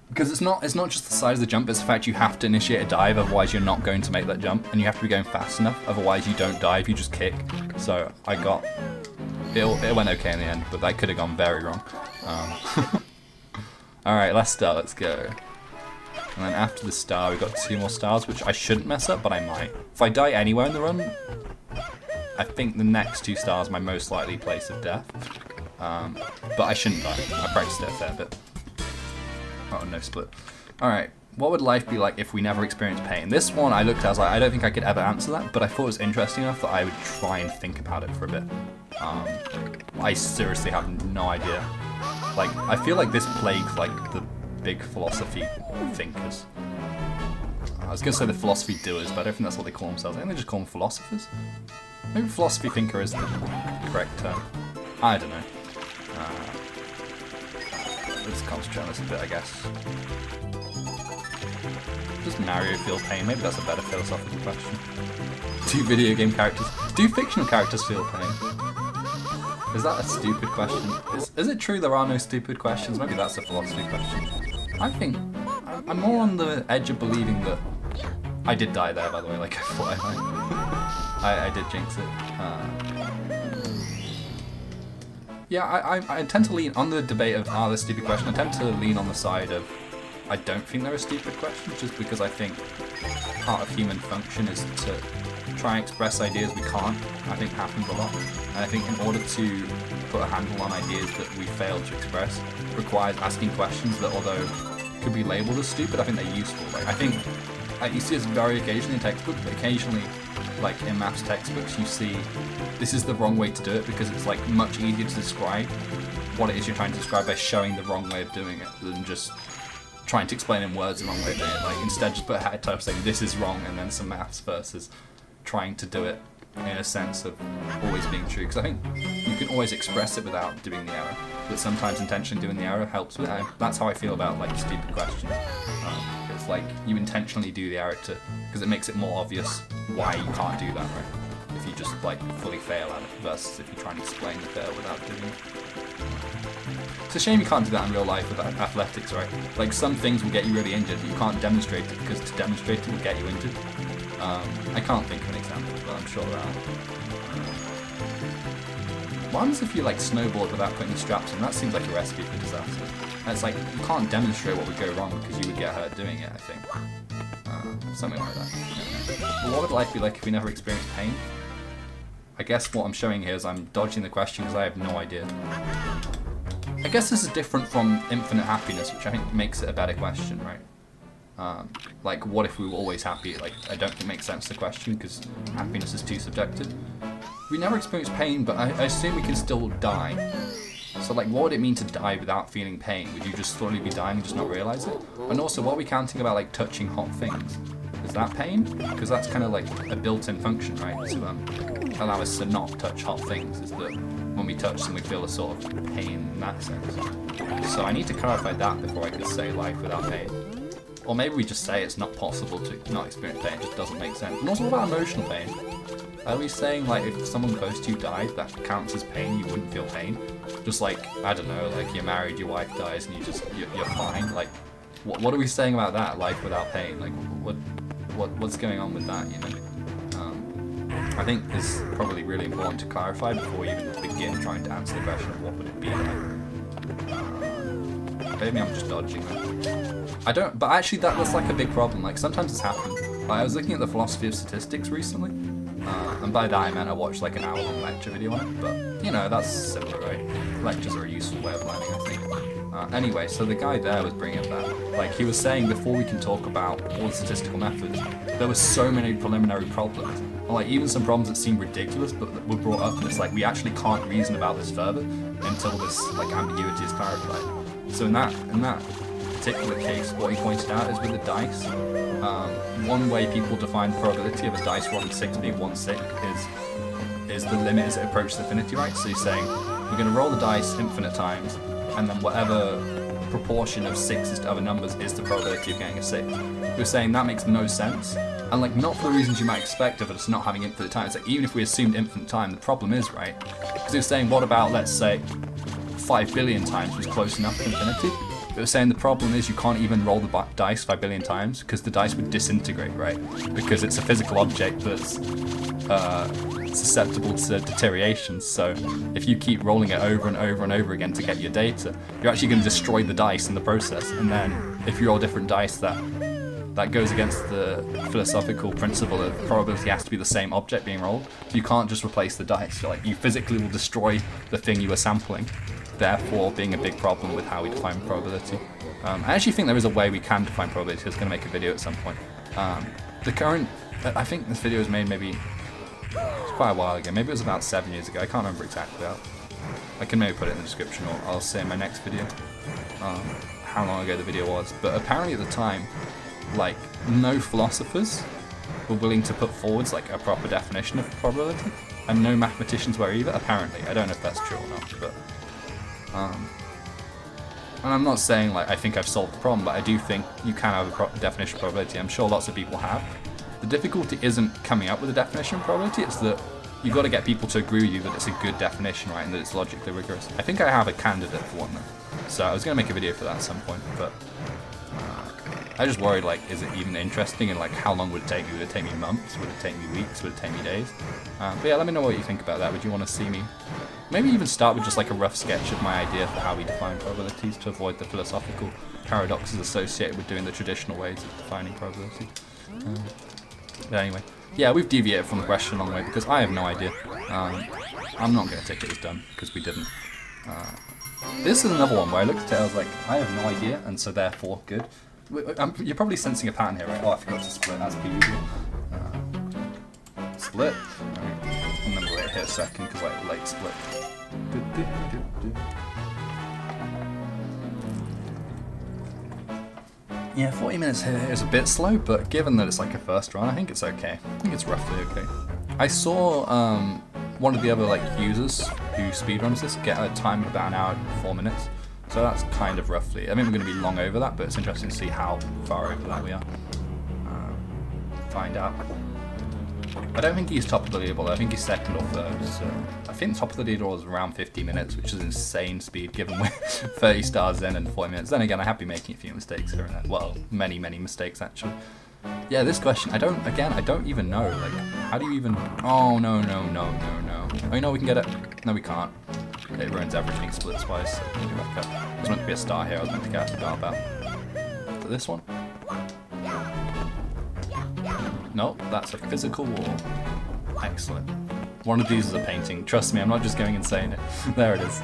Because it's not just the size of the jump, it's the fact you have to initiate a dive, otherwise you're not going to make that jump. And you have to be going fast enough, otherwise you don't dive, you just kick. So I got... It went okay in the end, but that could have gone very wrong. Alright, last star, let's go. And then after the star, we've got 2 more stars, which I shouldn't mess up, but I might. If I die anywhere in the run, I think the next 2 stars are my most likely place of death. But I shouldn't die. I practiced it a fair bit. Oh, no split. Alright, what would life be like if we never experienced pain? This one I looked at, I was like, I don't think I could ever answer that, but I thought it was interesting enough that I would try and think about it for a bit. I seriously have no idea. Like, I feel like this plagues, like, the big philosophy thinkers. I was going to say the philosophy doers, but I don't think that's what they call themselves. I think they just call them philosophers. Maybe philosophy thinker is the correct term. I don't know. Let's concentrate on this a bit, I guess. Does Mario feel pain? Maybe that's a better philosophical question. Do video game characters... Do fictional characters feel pain? Is that a stupid question? Is it true there are no stupid questions? Maybe that's a philosophy question. I think... I'm more on the edge of believing that... I did die there, by the way, like I thought I might. I did jinx it. Yeah, I tend to lean on the debate of are there stupid questions. I tend to lean on the side of I don't think there are stupid questions, just because I think part of human function is to try and express ideas we can't. I think happens a lot. And I think in order to put a handle on ideas that we fail to express requires asking questions that, although could be labelled as stupid, I think they're useful. Like, I think you see this very occasionally in textbooks, but occasionally, like in maths textbooks, you see this is the wrong way to do it because it's like much easier to describe what it is you're trying to describe by showing the wrong way of doing it than just trying to explain in words the wrong way of doing it. Like instead just put a head type saying this is wrong and then some maths versus trying to do it in a sense of always being true. Because I think you can always express it without doing the error, but sometimes intentionally doing the error helps with it. That's how I feel about like stupid questions. It's like you intentionally do the error because it makes it more obvious why you can't do that, right? If you just like fully fail at it versus if you try and explain the fail without doing it. It's a shame you can't do that in real life with athletics, right? Like some things will get you really injured, but you can't demonstrate it because to demonstrate it will get you injured. I can't think of an example, but I'm sure there are. What happens if you like snowboard without putting the straps on? That seems like a recipe for disaster. And it's like you can't demonstrate what would go wrong because you would get hurt doing it, I think. Something like that. But what would life be like if we never experienced pain? I guess what I'm showing here is I'm dodging the question because I have no idea. I guess this is different from infinite happiness, which I think makes it a better question, right? Like, what if we were always happy? Like, I don't think it makes sense, the question, because happiness is too subjective. We never experience pain, but I assume we can still die. So, like, what would it mean to die without feeling pain? Would you just slowly be dying and just not realize it? And also, what are we counting about, like, touching hot things? Is that pain? Because that's kind of like a built-in function, right? To allow us to not touch hot things, is that when we touch them we feel a sort of pain in that sense. So I need to clarify that before I can say life without pain. Or maybe we just say it's not possible to not experience pain, it just doesn't make sense. And also what about emotional pain? Are we saying like if someone close to you died, that counts as pain, you wouldn't feel pain? Just like, I don't know, like you're married, your wife dies and you're fine. Like, what are we saying about that, life without pain? Like, what's going on with that, you know? I think it's probably really important to clarify before we even begin trying to answer the question of what would it be like. Maybe I'm just dodging that. I don't, but actually that's like a big problem. Like sometimes it's happened. Like, I was looking at the philosophy of statistics recently, and by that I meant I watched like an hour-long lecture video on it. But you know, that's similar, right? Lectures are a useful way of learning, I think. Anyway, so the guy there was bringing up that, like he was saying before we can talk about all the statistical methods, there were so many preliminary problems. Like even some problems that seemed ridiculous but that were brought up, and it's like we actually can't reason about this further until this like ambiguity is clarified. So in that particular case, what he pointed out is with the dice, one way people define the probability of a dice rolling 6 being 1/6 is the limit as it approaches infinity, right? So you're saying we're going to roll the dice infinite times, and then whatever proportion of 6s to other numbers is the probability of getting a 6. We're saying that makes no sense, and like not for the reasons you might expect of us not having infinite time. It's like even if we assumed infinite time, the problem is, right? Because we're saying what about, let's say, 5 billion times was close enough to infinity? But we're saying the problem is you can't even roll the dice 5 billion times because the dice would disintegrate, right? Because it's a physical object that's susceptible to deterioration. So if you keep rolling it over and over and over again to get your data, you're actually going to destroy the dice in the process. And then if you roll different dice, that goes against the philosophical principle of probability has to be the same object being rolled. So you can't just replace the dice. Like you physically will destroy the thing you were sampling, therefore being a big problem with how we define probability. I actually think there is a way we can define probability. I was going to make a video at some point. I think this video was made maybe quite a while ago. Maybe it was about 7 years ago. I can't remember exactly. I can maybe put it in the description, or I'll say in my next video how long ago the video was. But apparently at the time, like no philosophers were willing to put forwards like a proper definition of probability, and no mathematicians were either. Apparently, I don't know if that's true or not, but and I'm not saying like I think I've solved the problem, but I do think you can have a proper definition of probability. I'm sure lots of people have. The difficulty isn't coming up with a definition of probability, it's that you've got to get people to agree with you that it's a good definition, right, and that it's logically rigorous. I think I have a candidate for one though, so I was going to make a video for that at some point, but I just worried, like, is it even interesting, and like how long would it take me? Would it take me months? Would it take me weeks? Would it take me days? But yeah, let me know what you think about that. Would you want to see me maybe even start with just like a rough sketch of my idea for how we define probabilities to avoid the philosophical paradoxes associated with doing the traditional ways of defining probability? But anyway, yeah, we've deviated from the question a long way because I have no idea. I'm not going to take it as done because we didn't. This is another one where I looked at it, I was like, I have no idea, and so therefore, good. You're probably sensing a pattern here, right? Oh, I forgot to split as per usual. Split. Right. And then we'll wait here a second because like late split. Yeah, 40 minutes here is a bit slow, but given that it's like a first run, I think it's okay. I think it's roughly okay. I saw one of the other like users who speedruns this get a time of about an hour and 4 minutes. So that's kind of roughly. I mean, we're going to be long over that, but it's interesting to see how far over that we are. Find out. I don't think he's top of the leaderboard. I think he's second or third. So I think top of the leaderboard is around 50 minutes, which is insane speed given we're 30 stars in and 40 minutes. Then again, I have been making a few mistakes here and there. Well, many mistakes actually. Yeah, this question, I don't even know. Like, how do you even? Oh no. Oh no, we can get it. No, we can't. It ruins everything splits wise. So back up. There's meant to be a star here. I was meant to get about. But this one? Nope, that's a physical wall. Excellent. One of these is a painting. Trust me, I'm not just going and saying it. There it is.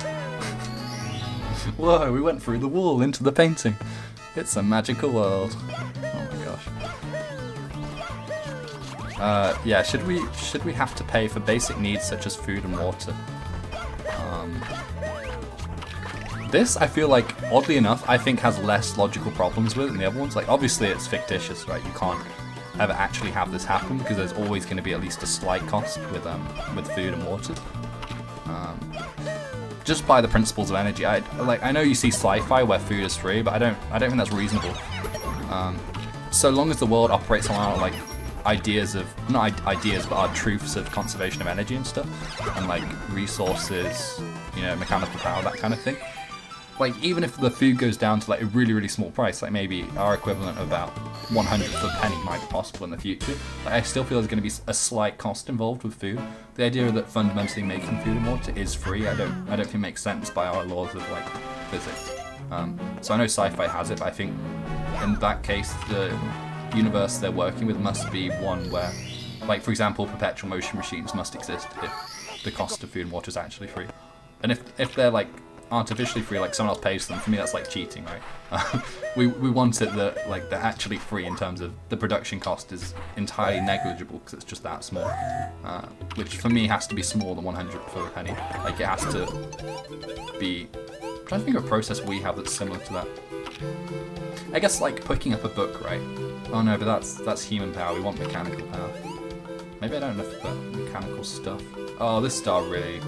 Whoa, we went through the wall into the painting. It's a magical world. Oh my gosh. Yeah, should we have to pay for basic needs such as food and water? This, I feel like, oddly enough, I think has less logical problems with it than the other ones. Like, obviously it's fictitious, right? You can't ever actually have this happen because there's always going to be at least a slight cost with food and water. just by the principles of energy. I know you see sci-fi where food is free, but I don't think that's reasonable. So long as the world operates on like ideas of, not ideas, but our truths of conservation of energy and stuff, and like resources, you know, mechanical power, that kind of thing. Like, even if the food goes down to like a really, really small price, like maybe our equivalent of about 1/100th of a penny might be possible in the future, like, I still feel there's going to be a slight cost involved with food. The idea that fundamentally making food and water is free, I don't think makes sense by our laws of like physics. So I know sci-fi has it, but I think in that case the universe they're working with must be one where, like, for example, perpetual motion machines must exist if the cost of food and water is actually free. And if they're like artificially free, like someone else pays them, for me that's like cheating, right? we want it that like they're actually free in terms of the production cost is entirely negligible because it's just that small, which for me has to be smaller than 1/100th of a penny. Like, it has to be, I'm trying to think of a process we have that's similar to that. I guess like picking up a book, right? Oh no, but that's human power. We want mechanical power. Maybe I don't know if the mechanical stuff. Oh, this star really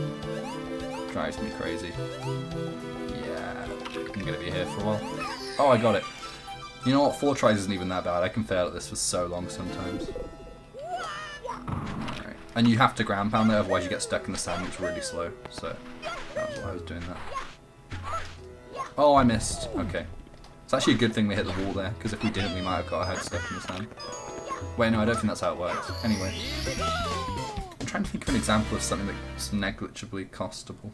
drives me crazy. Yeah, I'm gonna be here for a while. Oh, I got it. You know what? 4 tries isn't even that bad. I can fail at this for so long sometimes. Alright. And you have to ground pound there, otherwise you get stuck in the sand, it's really slow. So that was why I was doing that. Oh, I missed. Okay. It's actually a good thing we hit the wall there, because if we didn't, we might have got our head stuck in the sand. Wait, no, I don't think that's how it works. Anyway. I'm trying to think of an example of something that's negligibly costable.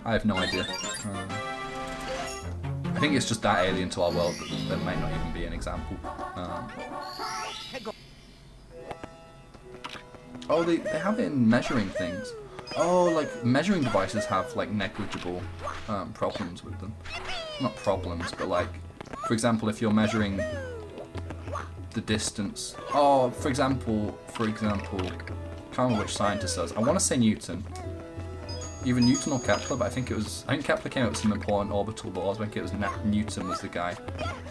I have no idea. I think it's just that alien to our world that there might not even be an example. Oh, they have it in measuring things. Oh, like measuring devices have like negligible problems with them. Not problems, but like, for example, if you're measuring the distance. Oh, for example, I can't remember which scientist does. I want to say Newton. Either Newton or Kepler, but I think Kepler came up with some important orbital laws. I think it was Newton was the guy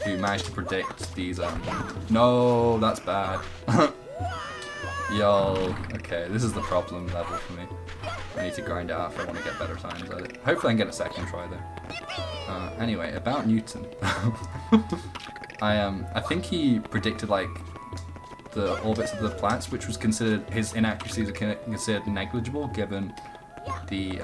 who managed to predict these. No, that's bad. Yo, okay, this is the problem level for me. I need to grind it out if I want to get better times at it. Hopefully I can get a second try though. Anyway, about Newton. I think he predicted like the orbits of the planets, which was considered, his inaccuracies are considered negligible given the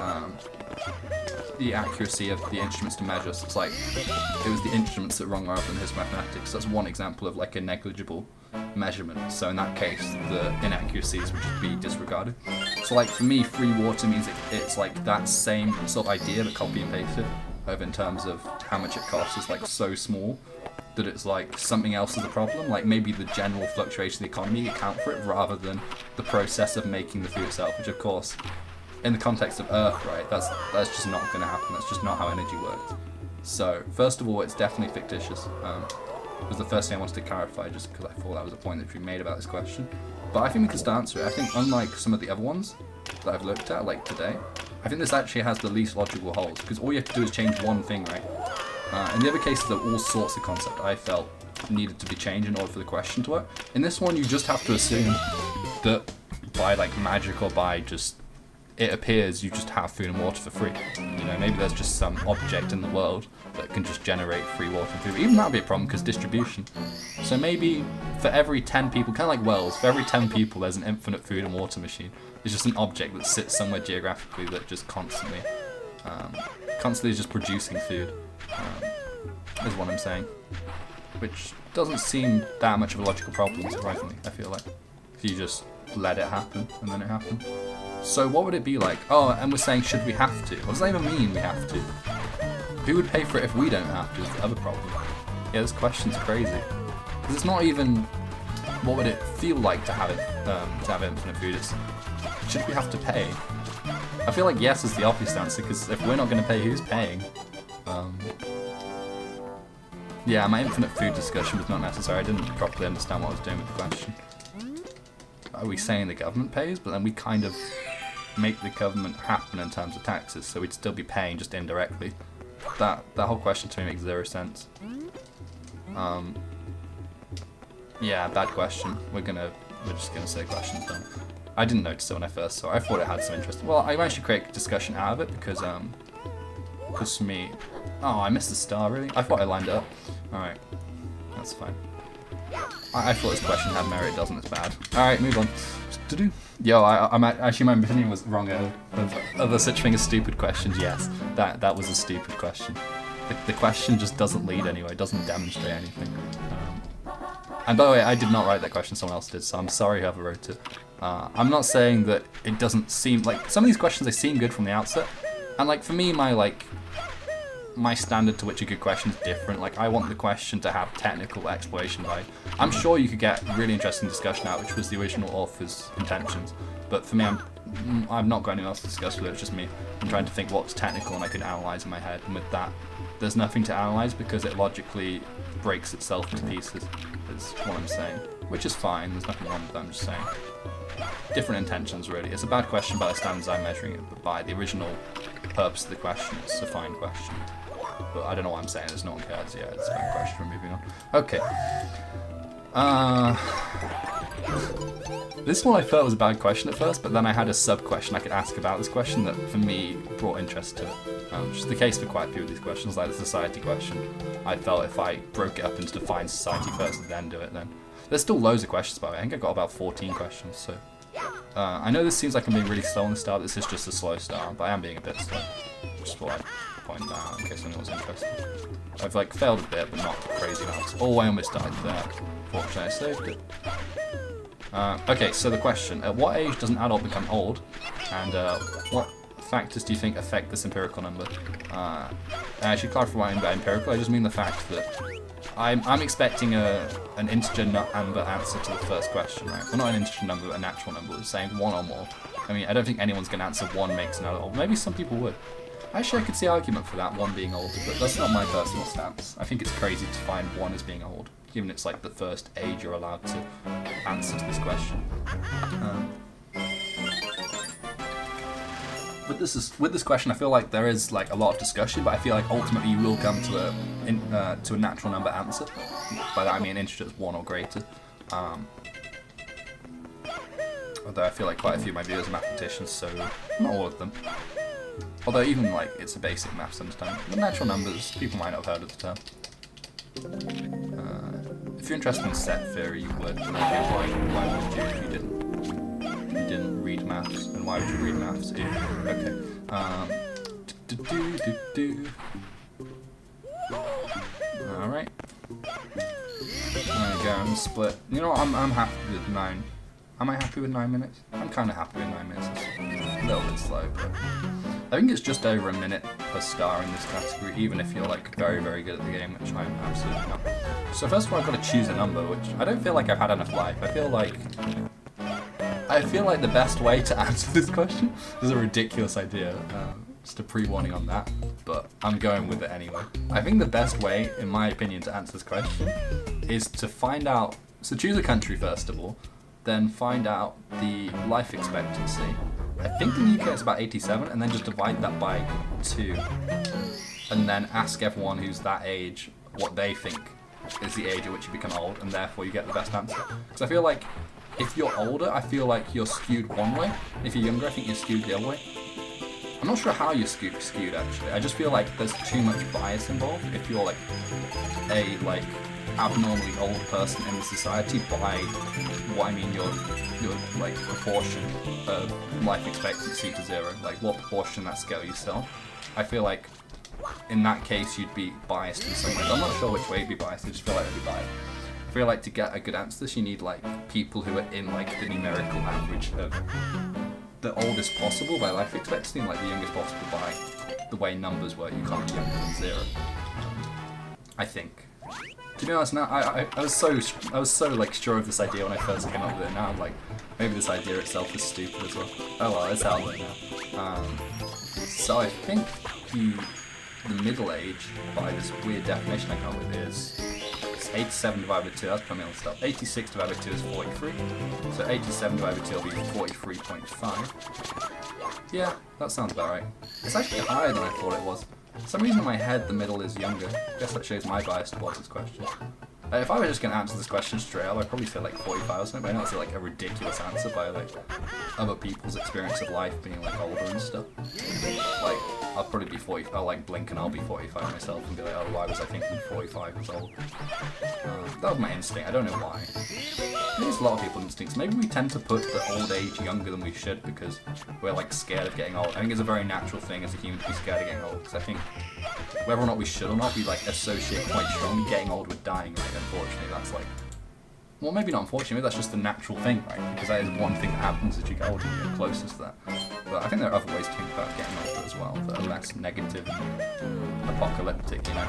accuracy of the instruments to measure. So it's like it was the instruments that were wrong rather than his mathematics. That's one example of like a negligible measurement. So in that case, the inaccuracies would just be disregarded. So like for me, free water means it's like that same sort of idea but copy and pasted, over in terms of how much it costs is like so small that it's like something else is a problem. Like maybe the general fluctuation of the economy account for it rather than the process of making the food itself, which of course, in the context of Earth, right, that's just not going to happen. That's just not how energy works. So first of all, it's definitely fictitious. Was the first thing I wanted to clarify, just because I thought that was a point that we made about this question. But I think we can still answer it. I think unlike some of the other ones that I've looked at, like today, I think this actually has the least logical holes, because all you have to do is change one thing, right? In the other cases, there were all sorts of concepts I felt needed to be changed in order for the question to work. In this one, you just have to assume that by like magic or by just it appears you just have food and water for free. You know, maybe there's just some object in the world that can just generate free water and food. Even that would be a problem because distribution. So maybe for every 10 people, kind of like wells, for every 10 people there's an infinite food and water machine. It's just an object that sits somewhere geographically that just constantly is just producing food, is what I'm saying. Which doesn't seem that much of a logical problem, surprisingly, I feel like. If you just let it happen, and then it happened. So what would it be like? Oh, and we're saying, should we have to? What does that even mean, we have to? Who would pay for it if we don't have to, is the other problem. Yeah, this question's crazy. Because it's not even, what would it feel like to have it, to have infinite food? It's, should we have to pay? I feel like yes is the obvious answer, because if we're not going to pay, who's paying? Yeah, my infinite food discussion was not necessary. I didn't properly understand what I was doing with the question. Are we saying the government pays, but then we kind of make the government happen in terms of taxes, so we'd still be paying just indirectly. That whole question to me makes zero sense. Yeah, bad question. We're just gonna say questions done. I didn't notice it when I first saw it. I thought it had some interest. Well, I managed to create a discussion out of it because for me... Oh, I missed the star, really? I thought I lined it up. Alright, that's fine. I thought this question had merit, it doesn't, it's bad. Alright, move on. Yo, I'm actually, my opinion was wrong of the such thing as stupid questions. Yes, that was a stupid question. The question just doesn't lead anywhere, it doesn't demonstrate anything. And by the way, I did not write that question, someone else did, so I'm sorry whoever wrote it. I'm not saying that it doesn't seem, like, some of these questions, they seem good from the outset. And, like, for me, my standard to which a good question is different. Like, I want the question to have technical exploration value. I'm sure you could get really interesting discussion out, which was the original author's intentions. But for me, I've not got anyone else to discuss with it, it's just me. I'm trying to think what's technical and I can analyse in my head, and with that, there's nothing to analyse because it logically breaks itself into pieces, is what I'm saying. Which is fine, there's nothing wrong with that, I'm just saying. Different intentions, really. It's a bad question by the standards I'm measuring it, but by the original purpose of the question, it's a fine question. But I don't know what I'm saying, there's no one cares. Yeah, it's a bad question, we're moving on. Okay. This one I felt was a bad question at first, but then I had a sub-question I could ask about this question that, for me, brought interest to it. Which is the case for quite a few of these questions, like the society question. I felt if I broke it up into define society first and then do it, then... There's still loads of questions, by the way. I think I got about 14 questions, so... I know this seems like I'm being really slow on the start, this is just a slow start, but I am being a bit slow. Just thought I'd point that out in case anyone was interested. I've, like, failed a bit, but not crazy amounts. Oh, I almost died there. Fortunately, I saved it. Okay, so the question. At what age does an adult become old? And what factors do you think affect this empirical number? I should clarify what I mean by empirical. I just mean the fact that I'm expecting an integer number answer to the first question, right? Well, not an integer number, but a natural number. We're saying one or more. I mean, I don't think anyone's going to answer one makes an adult old. Maybe some people would. Actually, I could see argument for that, one being older, but that's not my personal stance. I think it's crazy to find one as being old, given it's like the first age you're allowed to answer to this question. With this question, I feel like there is like a lot of discussion, but I feel like ultimately you will come to a natural number answer. By that I mean integer that's 1 or greater. Although I feel like quite a few of my viewers are mathematicians, so not all of them. Although even like it's a basic maths understanding. The natural numbers, people might not have heard of the term. If you're interested in set theory, you would. Why would you if you didn't read maths? And why would you read maths? Okay. Alright. There we go, I'm split. You know what, I'm happy with 9. Am I happy with 9 minutes? I'm kind of happy with 9 minutes. It's a little bit slow, but I think it's just over a minute per star in this category, even if you're like very, very good at the game, which I'm absolutely not. So first of all, I've got to choose a number, which I don't feel like I've had enough life. I feel like the best way to answer this question is a ridiculous idea. Just a pre-warning on that, but I'm going with it anyway. I think the best way, in my opinion, to answer this question is to find out. So choose a country first of all. Then find out the life expectancy. I think in the UK it's about 87, and then just divide that by 2. And then ask everyone who's that age what they think is the age at which you become old, and therefore you get the best answer. Because I feel like if you're older, I feel like you're skewed one way. If you're younger, I think you're skewed the other way. I'm not sure how you're skewed actually. I just feel like there's too much bias involved if you're like a abnormally old person in the society by what I mean your like proportion of life expectancy to 0, like what proportion that scale you sell. I feel like in that case you'd be biased in some ways. I'm not sure which way you'd be biased, I just feel like you'd be biased. I feel like to get a good answer to this you need like people who are in like the numerical average of the oldest possible by life expectancy and like the youngest possible by the way numbers work. You can't be younger than 0. I think. To be honest, now I was so like sure of this idea when I first came up with it. Now I'm like, maybe this idea itself is stupid as well. Oh well, it's out there now. So I think the middle age, by this weird definition I come up with, is 87 divided by 2. That's putting me on stuff. 86 divided by 2 is 43. So 87 divided by 2 will be 43.5. Yeah, that sounds about right. It's actually higher than I thought it was. For some reason in my head the middle is younger. I guess that shows my bias towards this question. If I was just going to answer this question straight up, I'd probably say like 45 or something, but I know it's like a ridiculous answer by like other people's experience of life being like older and stuff. Like, I'll probably be 40, I'll like blink and I'll be 45 myself and be like, oh, why was I thinking 45 was old? That was my instinct, I don't know why. Maybe it's a lot of people's instincts. Maybe we tend to put the old age younger than we should because we're like scared of getting old. I think it's a very natural thing as a human to be scared of getting old, because I think whether or not we should or not, we like associate quite strongly getting old with dying, right? Unfortunately, that's like, well, maybe not unfortunately, maybe that's just a natural thing, right? Because that is one thing that happens as you get older, you get closest to that. But I think there are other ways to think about getting older as well that are less negative and apocalyptic, you know.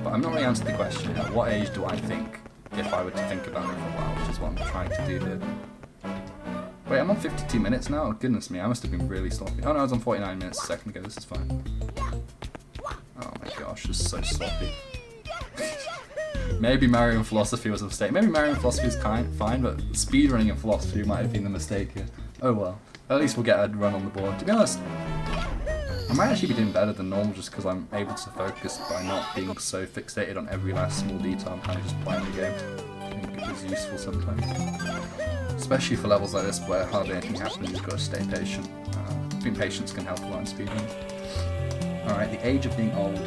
But I'm not really answering the question, you know, what age do I think if I were to think about it for a while, which is what I'm trying to do here. Wait, I'm on 52 minutes now? Goodness me, I must have been really sloppy. Oh no, I was on 49 minutes a second ago, this is fine. Oh my gosh, this is so sloppy. Maybe marrying philosophy was a mistake. Maybe marrying philosophy is fine, but speedrunning in philosophy might have been the mistake here. Oh well. At least we'll get a run on the board. To be honest, I might actually be doing better than normal just because I'm able to focus by not being so fixated on every last small detail. I'm kind of just playing the game. I think it is useful sometimes. Especially for levels like this where hardly anything happens, you've got to stay patient. Being patient can help a lot in speedrunning. Alright, the age of being old.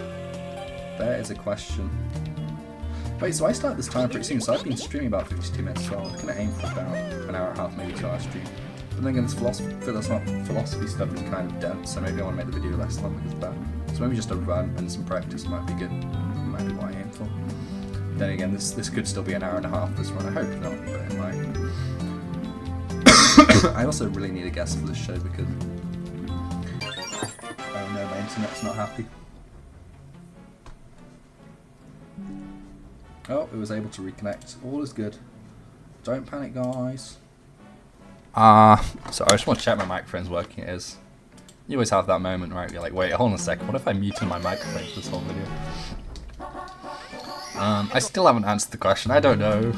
There is a question. Wait, so I start this time pretty soon, so I've been streaming about 52 minutes, so I'm going to aim for about an hour and a half, maybe 2 hours stream. But then again, this philosophy stuff is kind of dense, so maybe I want to make the video less long because of that. So maybe just a run and some practice might be good. Might be what I aim for. Then again, this could still be an hour and a half, this run. I hope not, but it might. I also really need a guest for this show because oh no, my internet's not happy. Oh, it was able to reconnect. All is good. Don't panic, guys. So I just want to check my microphone's working. It is. You always have that moment, right? You're like, wait, hold on a second. What if I muted my microphone for this whole video? I still haven't answered the question. I don't know.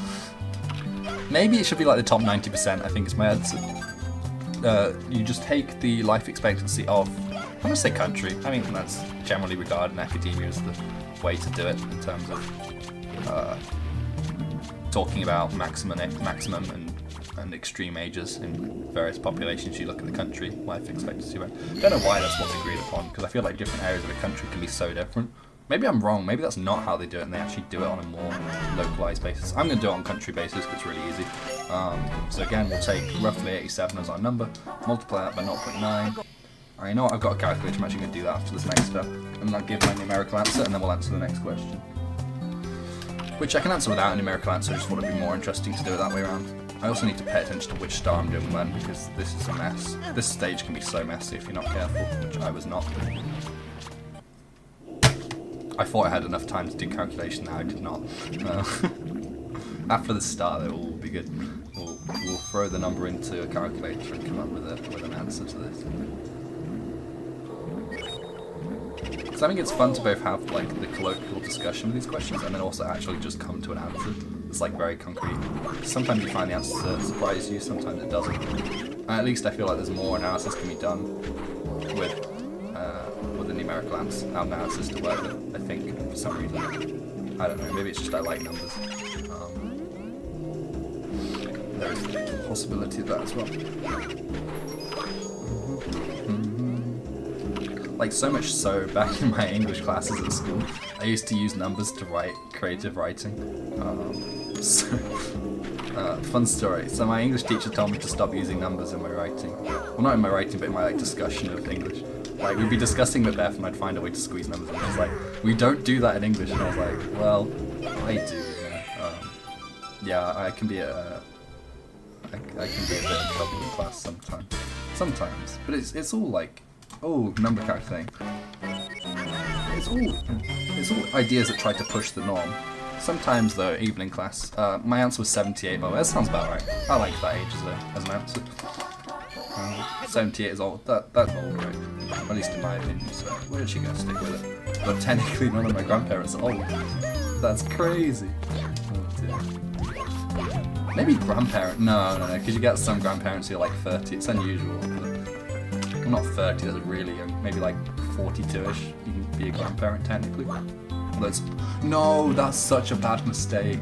Maybe it should be like the top 90%, I think is my answer. You just take the life expectancy of, I'm going to say country. I mean, that's generally regarded in academia as the way to do it in terms of talking about maximum and extreme ages in various populations. You look at the country life expectancy rate. I don't know why that's what's agreed upon, because I feel like different areas of the country can be so different. Maybe I'm wrong, maybe that's not how they do it and they actually do it on a more localized basis. I'm going to do it on country basis because it's really easy. So again, we'll take roughly 87 as our number, multiply that by 0.9. Alright, you know what, I've got a calculator, I'm actually going to do that after this next step. And I'll give my numerical answer and then we'll answer the next question. Which I can answer without a numerical answer, I just thought it'd be more interesting to do it that way around. I also need to pay attention to which star I'm doing when, because this is a mess. This stage can be so messy if you're not careful, which I was not. I thought I had enough time to do calculation, now I did not. After the start, it will all be good. We'll throw the number into a calculator and come up with an answer to this. So I think it's fun to both have like the colloquial discussion with these questions and then also actually just come to an answer. It's like very concrete. Sometimes you find the answer to surprise you, sometimes it doesn't. At least I feel like there's more analysis can be done with a numerical analysis to work with, I think, for some reason. I don't know, maybe it's just I like numbers. There's a possibility of that as well. Like so much so, back in my English classes at school, I used to use numbers to write creative writing. Fun story. So my English teacher told me to stop using numbers in my writing. Well, not in my writing, but in my like discussion of English. Like we'd be discussing Macbeth and I'd find a way to squeeze numbers in. I was like, we don't do that in English. And I was like, well, I do. You know? Yeah, I can be a bit of trouble in class sometimes. But it's all like, oh, number calculating. It's all ideas that try to push the norm. Sometimes though, even in class, my answer was 78. But that sounds about right. I like that age as an answer. 78 is old. That's old, right? At least in my opinion. So we're actually gonna stick with it. But technically, none of my grandparents are old. That's crazy. Oh dear. Maybe grandparent. No, because you get some grandparents who are like 30. It's unusual. Well, not 30. That's really young. Maybe like 42ish. You can be a grandparent technically. Let's... No, that's such a bad mistake.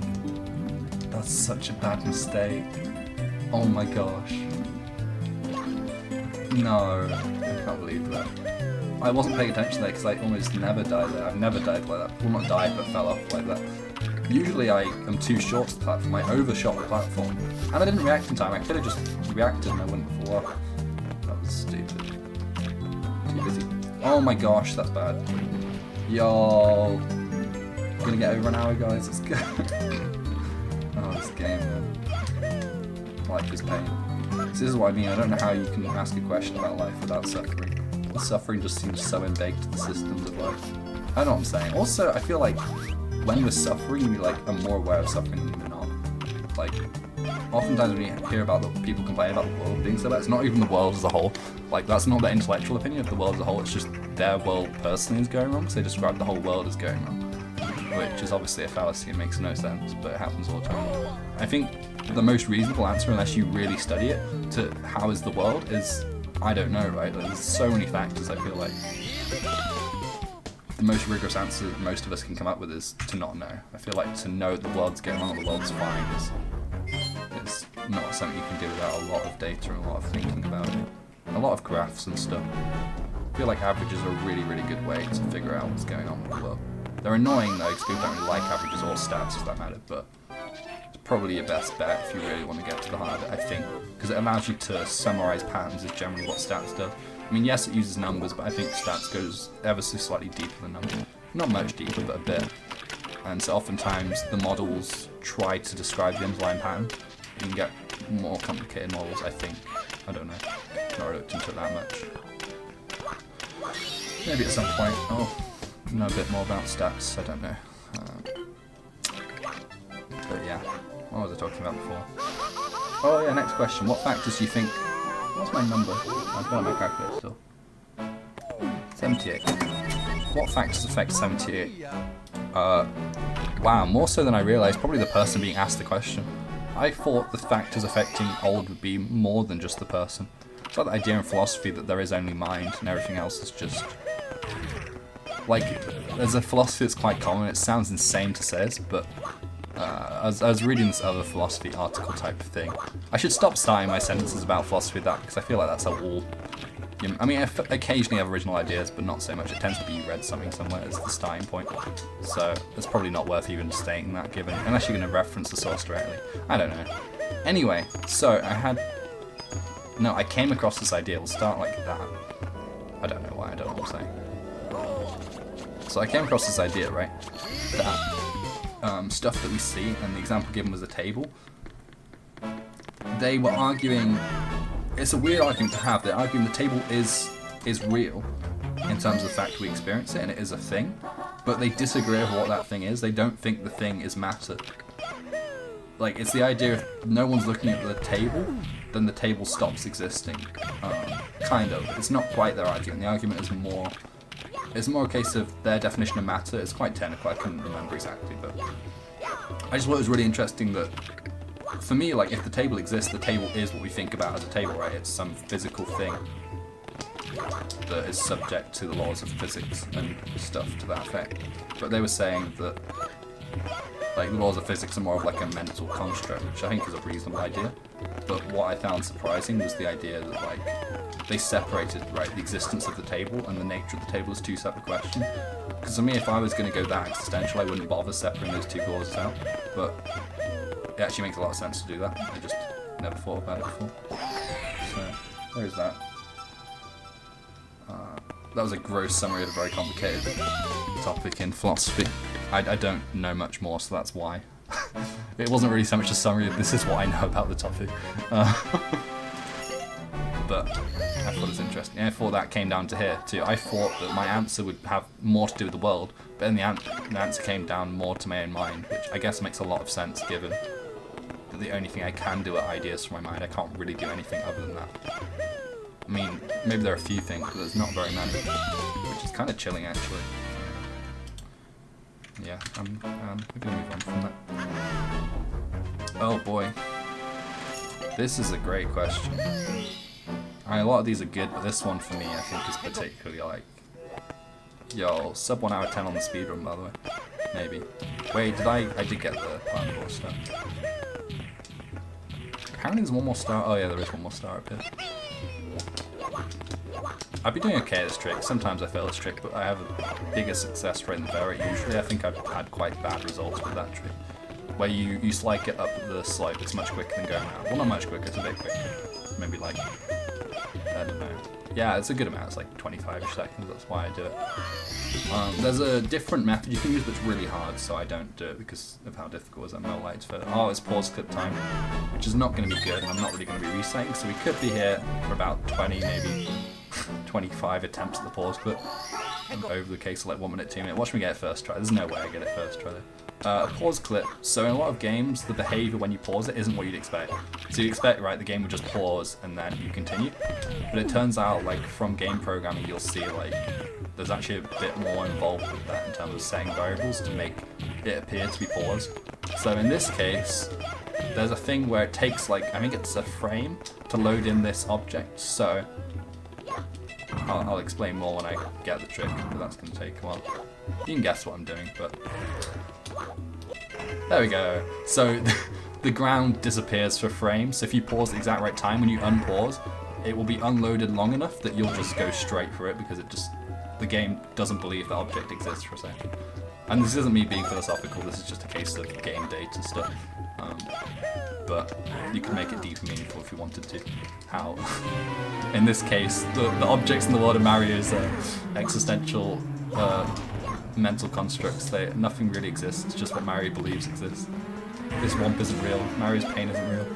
That's such a bad mistake. Oh my gosh. No, I can't believe that. I wasn't paying attention there because I almost never died there. I've never died like that. Well, not died, but fell off like that. Usually I am too short to the platform. I overshot the platform. And I didn't react in time. I could have just reacted and I wouldn't fall off. That was stupid. Too busy. Oh my gosh, that's bad. Yo. I'm gonna get over an hour, guys. Let's go. Oh, this game, man. Life is pain. This is what I mean. I don't know how you can ask a question about life without suffering. The suffering just seems so embaked to the systems of life. I know what I'm saying. Also, I feel like when we're suffering, we like are more aware of suffering than we're not. Like, oftentimes when you hear about the people complaining about the world being so bad, it's not even the world as a whole. Like, that's not their intellectual opinion of the world as a whole. It's just their world personally is going wrong. Because they describe the whole world as going wrong, which is obviously a fallacy and makes no sense. But it happens all the time. I think the most reasonable answer, unless you really study it, to how is the world is, I don't know, right? There's so many factors, I feel like. The most rigorous answer that most of us can come up with is to not know. I feel like to know the world's going on, the world's fine, is not something you can do without a lot of data and a lot of thinking about it. A lot of graphs and stuff. I feel like averages are a really, really good way to figure out what's going on with the world. They're annoying though, because people don't really like averages or stats for that matter, but it's probably your best bet if you really want to get to the heart of it, I think, because it allows you to summarize patterns is generally what stats does. I mean, yes, it uses numbers, but I think stats goes ever so slightly deeper than numbers. Not much deeper, but a bit. And so oftentimes the models try to describe the underlying pattern. You can get more complicated models, I think. I don't know. Not looked into it that much. Maybe at some point I'll know a bit more about stats, I don't know. But yeah, what was I talking about before? Oh yeah, next question. What factors do you think... What's my number? I've got my calculator still. 78. What factors affect 78? Wow, more so than I realised. Probably the person being asked the question. I thought the factors affecting old would be more than just the person. It's like the idea in philosophy that there is only mind and everything else is just... Like, there's a philosophy that's quite common. It sounds insane to say this, but... I was reading this other philosophy article type of thing. I should stop starting my sentences about philosophy with that, because I feel like that's a wall. I mean, I occasionally have original ideas, but not so much. It tends to be you read something somewhere as the starting point. So it's probably not worth even stating that, given, unless you're going to reference the source directly. I don't know. Anyway, so I came across this idea. We'll start like that. I don't know why, I don't know what I'm saying. So I came across this idea, right, that stuff that we see, and the example given was a table. They were arguing, it's a weird argument to have, they're arguing the table is real in terms of the fact we experience it, and it is a thing, but they disagree over what that thing is. They don't think the thing is matter. Like, it's the idea if no one's looking at the table, then the table stops existing. Kind of. It's not quite their argument. The argument is more... It's more a case of their definition of matter. It's quite technical, I couldn't remember exactly, but I just thought it was really interesting that, for me, like, if the table exists, the table is what we think about as a table, right? It's some physical thing that is subject to the laws of physics and stuff to that effect. But they were saying that, like, the laws of physics are more of like a mental construct, which I think is a reasonable idea. But what I found surprising was the idea that, like, they separated, right, the existence of the table and the nature of the table as two separate questions. Because for me, if I was going to go that existential, I wouldn't bother separating those two clauses out. But it actually makes a lot of sense to do that. I just never thought about it before. So, there's that. That was a gross summary of a very complicated topic in philosophy. I don't know much more, so that's why. It wasn't really so much a summary of this is what I know about the topic. But I thought it was interesting. And I thought that came down to here too. I thought that my answer would have more to do with the world, but then the answer came down more to my own mind, which I guess makes a lot of sense given that the only thing I can do are ideas from my mind. I can't really do anything other than that. I mean, maybe there are a few things, but there's not very many, which is kind of chilling actually. Yeah, I'm gonna move on from that. Oh boy. This is a great question. I mean, a lot of these are good, but this one for me I think is particularly like... Yo, sub 1 hour 10 on the speedrun, by the way. Maybe. Wait, I did get the parkour stuff. Apparently there's one more star. Oh yeah, there is one more star up here. I'd be doing okay at this trick. Sometimes I fail this trick, but I have a bigger success rate than Ferret usually. I think I've had quite bad results with that trick. Where you slide it up the slope, it's much quicker than going out. Well, not much quicker, it's a bit quicker. Maybe like, I don't know. Yeah, it's a good amount, it's like 25-ish seconds, that's why I do it. There's a different method you can use that's really hard, so I don't do it because of how difficult it is. I'm not like to oh, it's pause clip time, which is not going to be good, and I'm not really going to be resetting, so we could be here for about 20, maybe 25 attempts at the pause clip. Over the case of like 1 minute, 2 minutes. Watch me get it first try. There's no way I get it first try. A pause clip. So in a lot of games, the behavior when you pause it isn't what you'd expect. So you expect, right, the game would just pause and then you continue. But it turns out, like, from game programming, you'll see, like, there's actually a bit more involved with that in terms of setting variables to make it appear to be paused. So in this case, there's a thing where it takes, like, I think it's a frame to load in this object. So I'll explain more when I get the trick, but that's going to take a while. You can guess what I'm doing, but there we go. So the ground disappears for frames. So if you pause the exact right time, when you unpause, it will be unloaded long enough that you'll just go straight for it because the game doesn't believe the object exists for a second. And this isn't me being philosophical, this is just a case of game data stuff. But you can make it deep and meaningful if you wanted to. How? In this case, the objects in the world of Mario's existential mental constructs, nothing really exists, it's just what Mario believes exists. This womp isn't real, Mario's pain isn't real.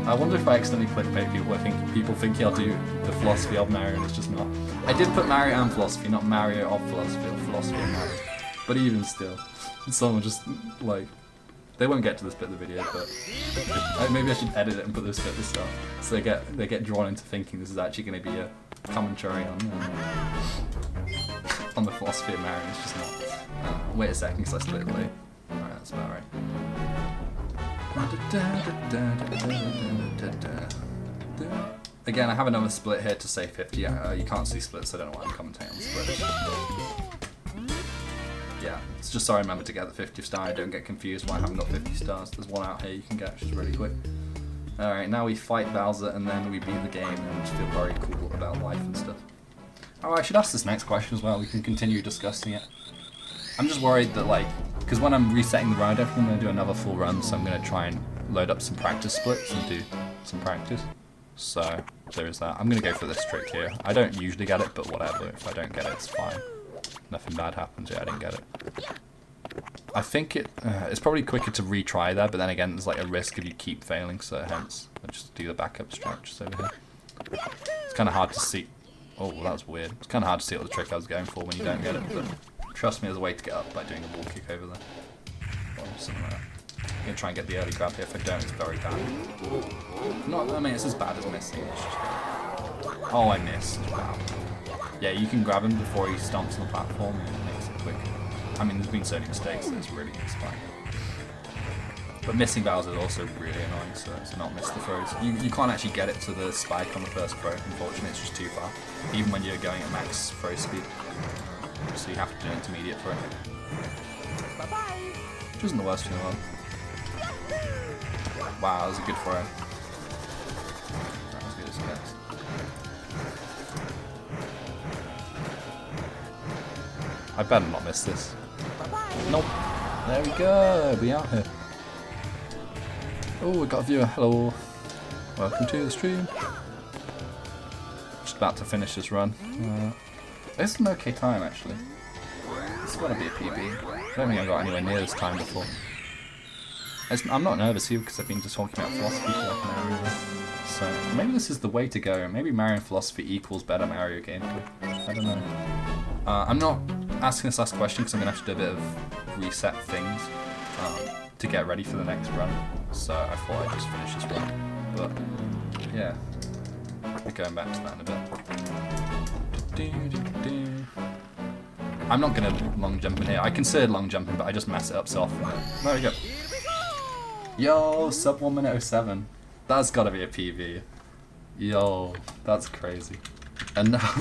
I wonder if I accidentally clickbait people thinking I'll do the philosophy of Mario and it's just not. I did put Mario and philosophy, not Mario of philosophy or philosophy of Mario. But even still, someone just, like, they won't get to this bit of the video, but maybe I should edit it and put this bit at the start, so they get drawn into thinking this is actually going to be a commentary on the philosophy of Mario. It's just not. Wait a second, because I split it late. Alright, that's about right. Again, I have another split here to say 50. You can't see splits, so I don't know why I'm commentating on the split. Yeah, it's just so I remember to get the 50th star. I don't get confused why I haven't got 50 stars. There's one out here you can get, which is really quick. Alright, now we fight Bowser and then we beat the game and feel very cool about life and stuff. Oh, I should ask this next question as well. We can continue discussing it. I'm just worried that, like, because when I'm resetting the ride, I'm going to do another full run, so I'm going to try and load up some practice splits and do some practice. So, there is that. I'm going to go for this trick here. I don't usually get it, but whatever. If I don't get it, it's fine. Nothing bad happens. Yeah, I didn't get it. I think it's probably quicker to retry there, but then again, there's like a risk if you keep failing, so hence, I'll just do the backup structures over here. It's kind of hard to see. Oh, that was weird. It's kind of hard to see what the trick I was going for when you don't get it, but trust me, there's a way to get up by doing a wall kick over there. Or something like that. I'm going to try and get the early grab here. If I don't, it's very bad. I mean, it's as bad as missing. It's just... Oh, I missed. Wow. Yeah, you can grab him before he stomps on the platform and it makes it quick. I mean, there's been so many mistakes that it's really inspiring. But missing Bowser is also really annoying, so not miss the throws. You can't actually get it to the spike on the first throw, unfortunately, it's just too far. Even when you're going at max throw speed. So you have to do an intermediate throw. Bye-bye! Which isn't the worst thing in the world. Wow, that was a good throw. That was good as it gets. I better not miss this. Nope. There we go. We are here. Oh, we got a viewer. Hello. Welcome to the stream. Just about to finish this run. It's an okay time actually. It's got to be a PB. I don't think I got anywhere near this time before. I'm not nervous here because I've been just talking about philosophy for like an hour. So maybe this is the way to go. Maybe Mario philosophy equals better Mario gameplay. I don't know. I'm not asking this last question because I'm going to have to do a bit of reset things to get ready for the next run. So I thought I'd just finish this run. But yeah, we'll be going back to that in a bit. I'm not going to long jump in here. I considered long jumping, but I just mess it up so often. There we go. Yo, sub 1 minute 07. That's got to be a PB. Yo, that's crazy. And now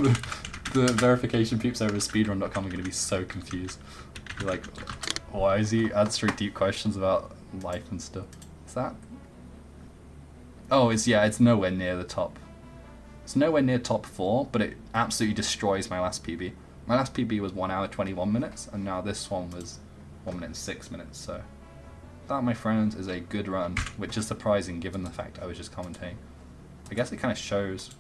The verification peeps over at speedrun.com are going to be so confused. They're like, why is he answering deep questions about life and stuff? Is that? Oh, it's nowhere near the top. It's nowhere near top 4, but it absolutely destroys my last PB. My last PB was 1 hour 21 minutes, and now this one was 1 minute and 6 minutes, so that, my friends, is a good run, which is surprising given the fact I was just commentating. I guess it kind of shows,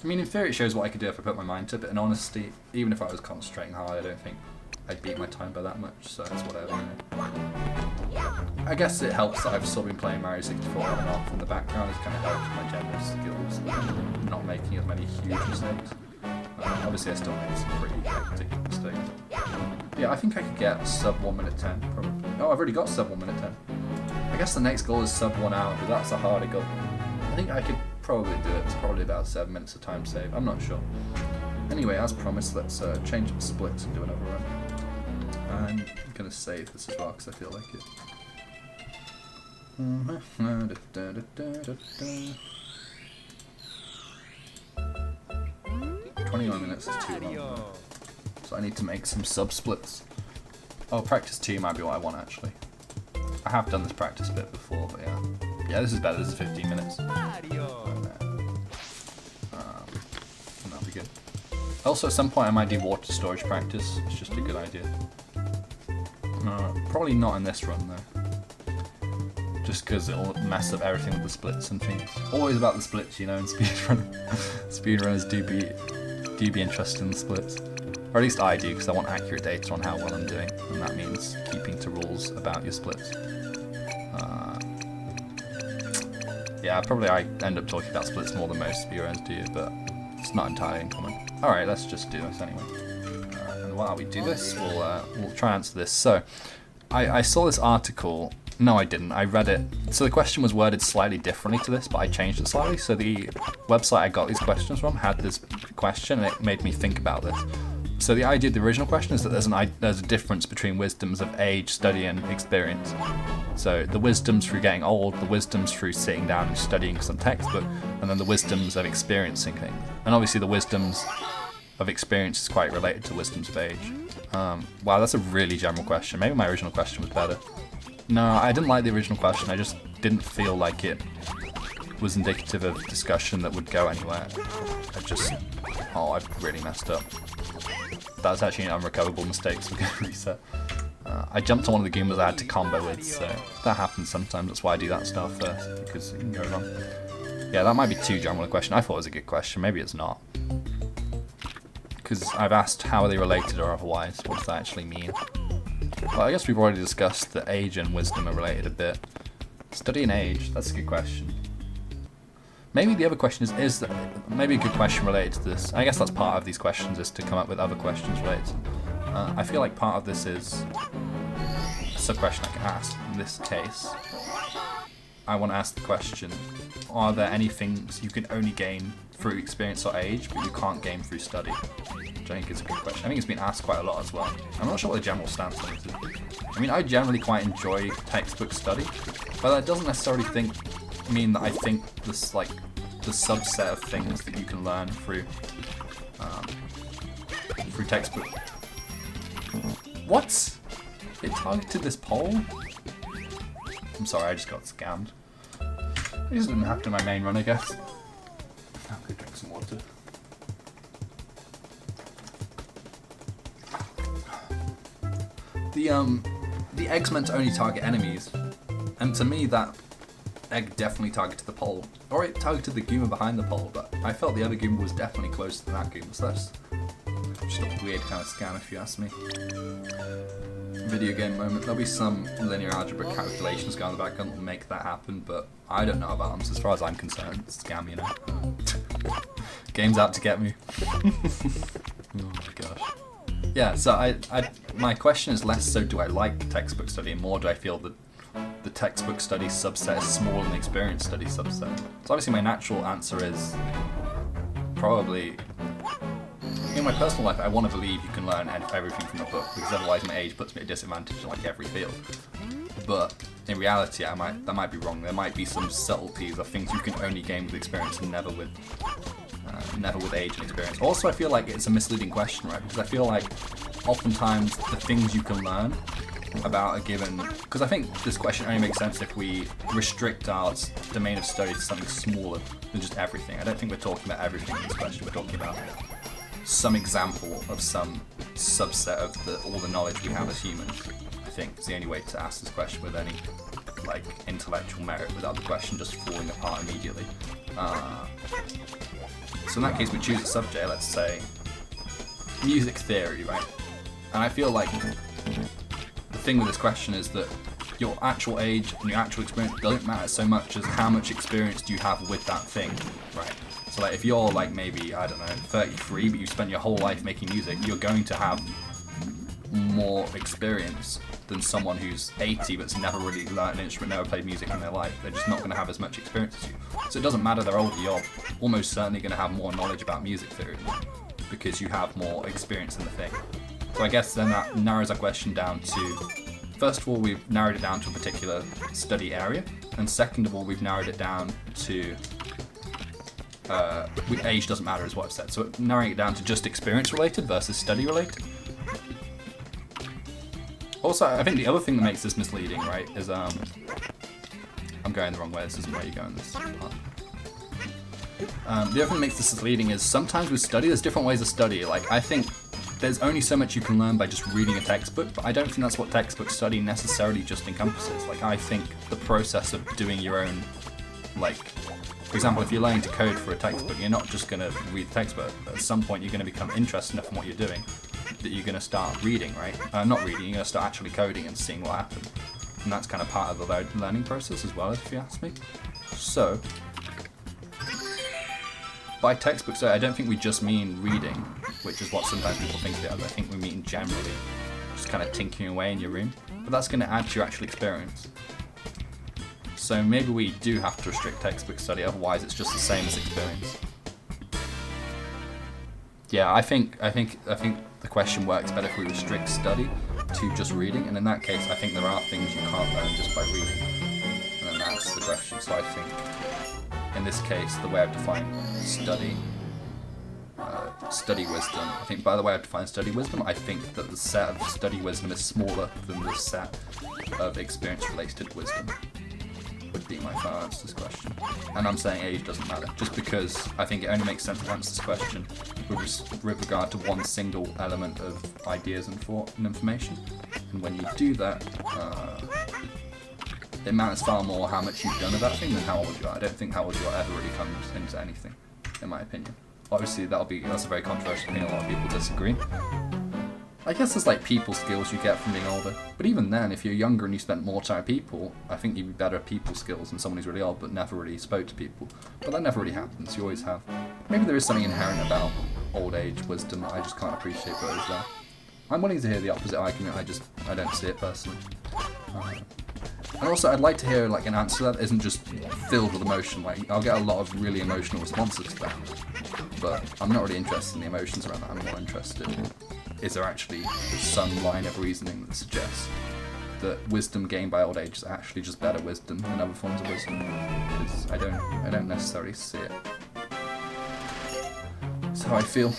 I mean, in theory it shows what I could do if I put my mind to it, but in honesty, even if I was concentrating hard, I don't think I'd beat my time by that much, so it's whatever. I guess it helps that I've still been playing Mario 64 on and off in the background. It's kind of helped my general skills, not making as many huge mistakes. Obviously I still made some pretty hectic mistakes. Yeah, I think I could get sub 1 minute 10, probably. Oh, I've already got sub 1 minute 10. I guess the next goal is sub 1 hour, but that's a harder goal. I think I could probably do it. It's probably about 7 minutes of time save. I'm not sure. Anyway, as promised, let's change up splits and do another run. I'm gonna save this as well because I feel like it. 21 minutes is too long, so I need to make some sub splits. Oh, practice 2 might be what I want actually. I have done this practice bit before, but yeah. Yeah, this is better. This is 15 minutes. That'll be good. Also, at some point I might do water storage practice. It's just a good idea. Probably not in this run though. Just because it'll mess up everything with the splits and things. Always about the splits, you know, in speedrun. Speedrunners do be interested in the splits. Or at least I do, because I want accurate data on how well I'm doing. And that means keeping to rules about your splits. Yeah, probably I end up talking about splits more than most speedrunners do, but it's not entirely uncommon. Alright, let's just do this anyway. And while we do this, we'll try and answer this. So, I saw this article. No, I didn't. I read it. So the question was worded slightly differently to this, but I changed it slightly. So the website I got these questions from had this question, and it made me think about this. So the idea of the original question is that there's a difference between wisdoms of age, study, and experience. So the wisdoms through getting old, the wisdoms through sitting down and studying some textbook, and then the wisdoms of experiencing things. And obviously the wisdoms of experience is quite related to wisdoms of age. Wow, that's a really general question. Maybe my original question was better. No, I didn't like the original question. I just didn't feel like it was indicative of discussion that would go anywhere. I've really messed up. That's actually an unrecoverable mistake, so I'm going to reset. I jumped on one of the Goombas I had to combo with, so that happens sometimes. That's why I do that stuff first, because it can go wrong. Yeah, that might be too general a question. I thought it was a good question. Maybe it's not. Because I've asked how are they related or otherwise. What does that actually mean? Well, I guess we've already discussed that age and wisdom are related a bit. Study and age, that's a good question. Maybe the other question is maybe a good question related to this. I guess that's part of these questions, is to come up with other questions related. I feel like part of this is a sub-question I can ask. In this case, I want to ask the question, are there any things you can only gain through experience or age, but you can't gain through study? Which I think is a good question. I think it's been asked quite a lot as well. I'm not sure what the general stance on it is. I mean, I generally quite enjoy textbook study, but that doesn't necessarily mean that I think this, like, the subset of things that you can learn through textbook. What? It targeted this pole? I'm sorry, I just got scammed. This didn't happen in my main run, I guess. I'm gonna drink some water. The egg's meant to only target enemies, and to me that egg definitely targeted the pole. Or it targeted the Goomba behind the pole, but I felt the other Goomba was definitely closer to that Goomba, so that's just a weird kind of scam if you ask me. Video game moment. There'll be some linear algebra calculations going on the background that will make that happen, but I don't know about them, so as far as I'm concerned, it's a scam, you know. Game's out to get me. Oh my gosh. Yeah, so my question is less so do I like textbook study, and more do I feel that the textbook study subset is smaller than the experience study subset. So obviously my natural answer is probably, in my personal life I want to believe you can learn everything from a book, because otherwise my age puts me at a disadvantage in like every field. But in reality that might be wrong. There might be some subtleties of things you can only gain with experience and never with never with age and experience. Also, I feel like it's a misleading question, right? Because I feel like oftentimes the things you can learn about a given, because I think this question only makes sense if we restrict our domain of study to something smaller than just everything. I don't think we're talking about everything in this question. We're talking about some example of some subset of all the knowledge we have as humans. I think is the only way to ask this question with any like intellectual merit, without the question just falling apart immediately. So in that case, we choose a subject. Let's say music theory, right? And I feel like the thing with this question is that your actual age and your actual experience don't matter so much as how much experience do you have with that thing, right? So like if you're like maybe, I don't know, 33, but you spent your whole life making music, you're going to have more experience than someone who's 80 but's never really learned an instrument, never played music in their life. They're just not going to have as much experience as you. So it doesn't matter they're older, you're almost certainly going to have more knowledge about music theory because you have more experience in the thing. So I guess then that narrows our question down to, first of all, we've narrowed it down to a particular study area, and second of all, we've narrowed it down to age doesn't matter is what I've said. So narrowing it down to just experience related versus study related. Also, I think the other thing that makes this misleading, right, is I'm going the wrong way. This isn't where you're going. This part. The other thing that makes this misleading is sometimes with study, there's different ways of study. Like I think there's only so much you can learn by just reading a textbook, but I don't think that's what textbook study necessarily just encompasses. Like I think the process of doing your own, like, for example, if you're learning to code for a textbook, you're not just going to read the textbook. At some point, you're going to become interested enough in what you're doing that you're going to start reading, right? Not reading, you're going to start actually coding and seeing what happens. And that's kind of part of the learning process as well, if you ask me. So, by textbook study, I don't think we just mean reading, which is what sometimes people think it is. I think we mean generally just kind of tinkering away in your room. But that's going to add to your actual experience. So maybe we do have to restrict textbook study, otherwise it's just the same as experience. Yeah, I think the question works better if we restrict study to just reading, and in that case I think there are things you can't learn just by reading. And then that's the question. So I think in this case the way I've defined study wisdom, I think by the way I've defined study wisdom, I think that the set of study wisdom is smaller than the set of experience related wisdom. Would be my final answer to this question. And I'm saying age doesn't matter, just because I think it only makes sense to answer this question with regard to one single element of ideas and thought and information. And when you do that, it matters far more how much you've done of that thing than how old you are. I don't think how old you are ever really comes into anything, in my opinion. Obviously that's a very controversial opinion, a lot of people disagree. I guess there's like people skills you get from being older, but even then, if you're younger and you spent more time with people, I think you'd be better at people skills than someone who's really old but never really spoke to people. But that never really happens, you always have. Maybe there is something inherent about old age wisdom that I just can't appreciate, but is there. I'm willing to hear the opposite argument, I don't see it personally. And also, I'd like to hear like an answer that isn't just filled with emotion. Like, I'll get a lot of really emotional responses to that, but I'm not really interested in the emotions around that. I'm more interested in, is there actually some line of reasoning that suggests that wisdom gained by old age is actually just better wisdom than other forms of wisdom? Because I don't necessarily see it. That's how I feel.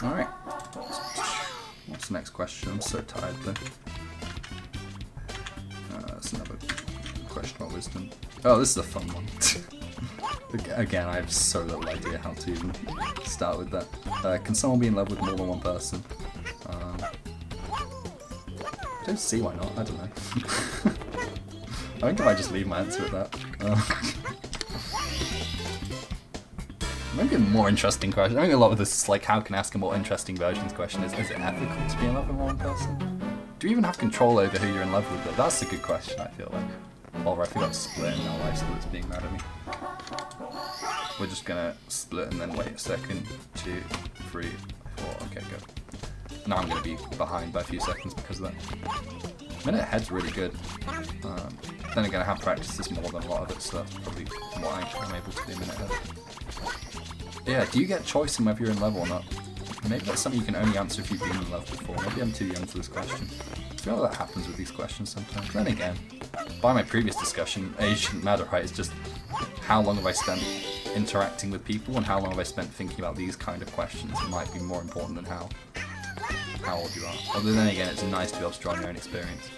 Alright. What's the next question? I'm so tired though. That's another question about wisdom. Oh, this is a fun one. Again, I have so little idea how to even start with that. Can someone be in love with more than one person? I don't see why not, I don't know. I think I might just leave my answer at that. Maybe a more interesting question. I think a lot of this is like, how can I ask a more interesting version of this question is it ethical to be in love with one person? Do you even have control over who you're in love with? That's a good question, I feel like. Or I forgot to split and now life split's being mad at me. We're just gonna split and then wait a second. 2, 3, 4, okay, go. Now I'm gonna be behind by a few seconds because of that. Minute ahead's really good. Then again, I have practiced this more than a lot of it, so that's probably why I'm able to be a minute ahead. Yeah, do you get choice in whether you're in love or not? Maybe that's something you can only answer if you've been in love before. Maybe I'm too young for this question. I feel like that happens with these questions sometimes. Then again, by my previous discussion, age shouldn't matter, right? It's just how long have I spent interacting with people and how long have I spent thinking about these kind of questions. It might be more important than how old you are. Although then again, it's nice to be able to draw on your own experience.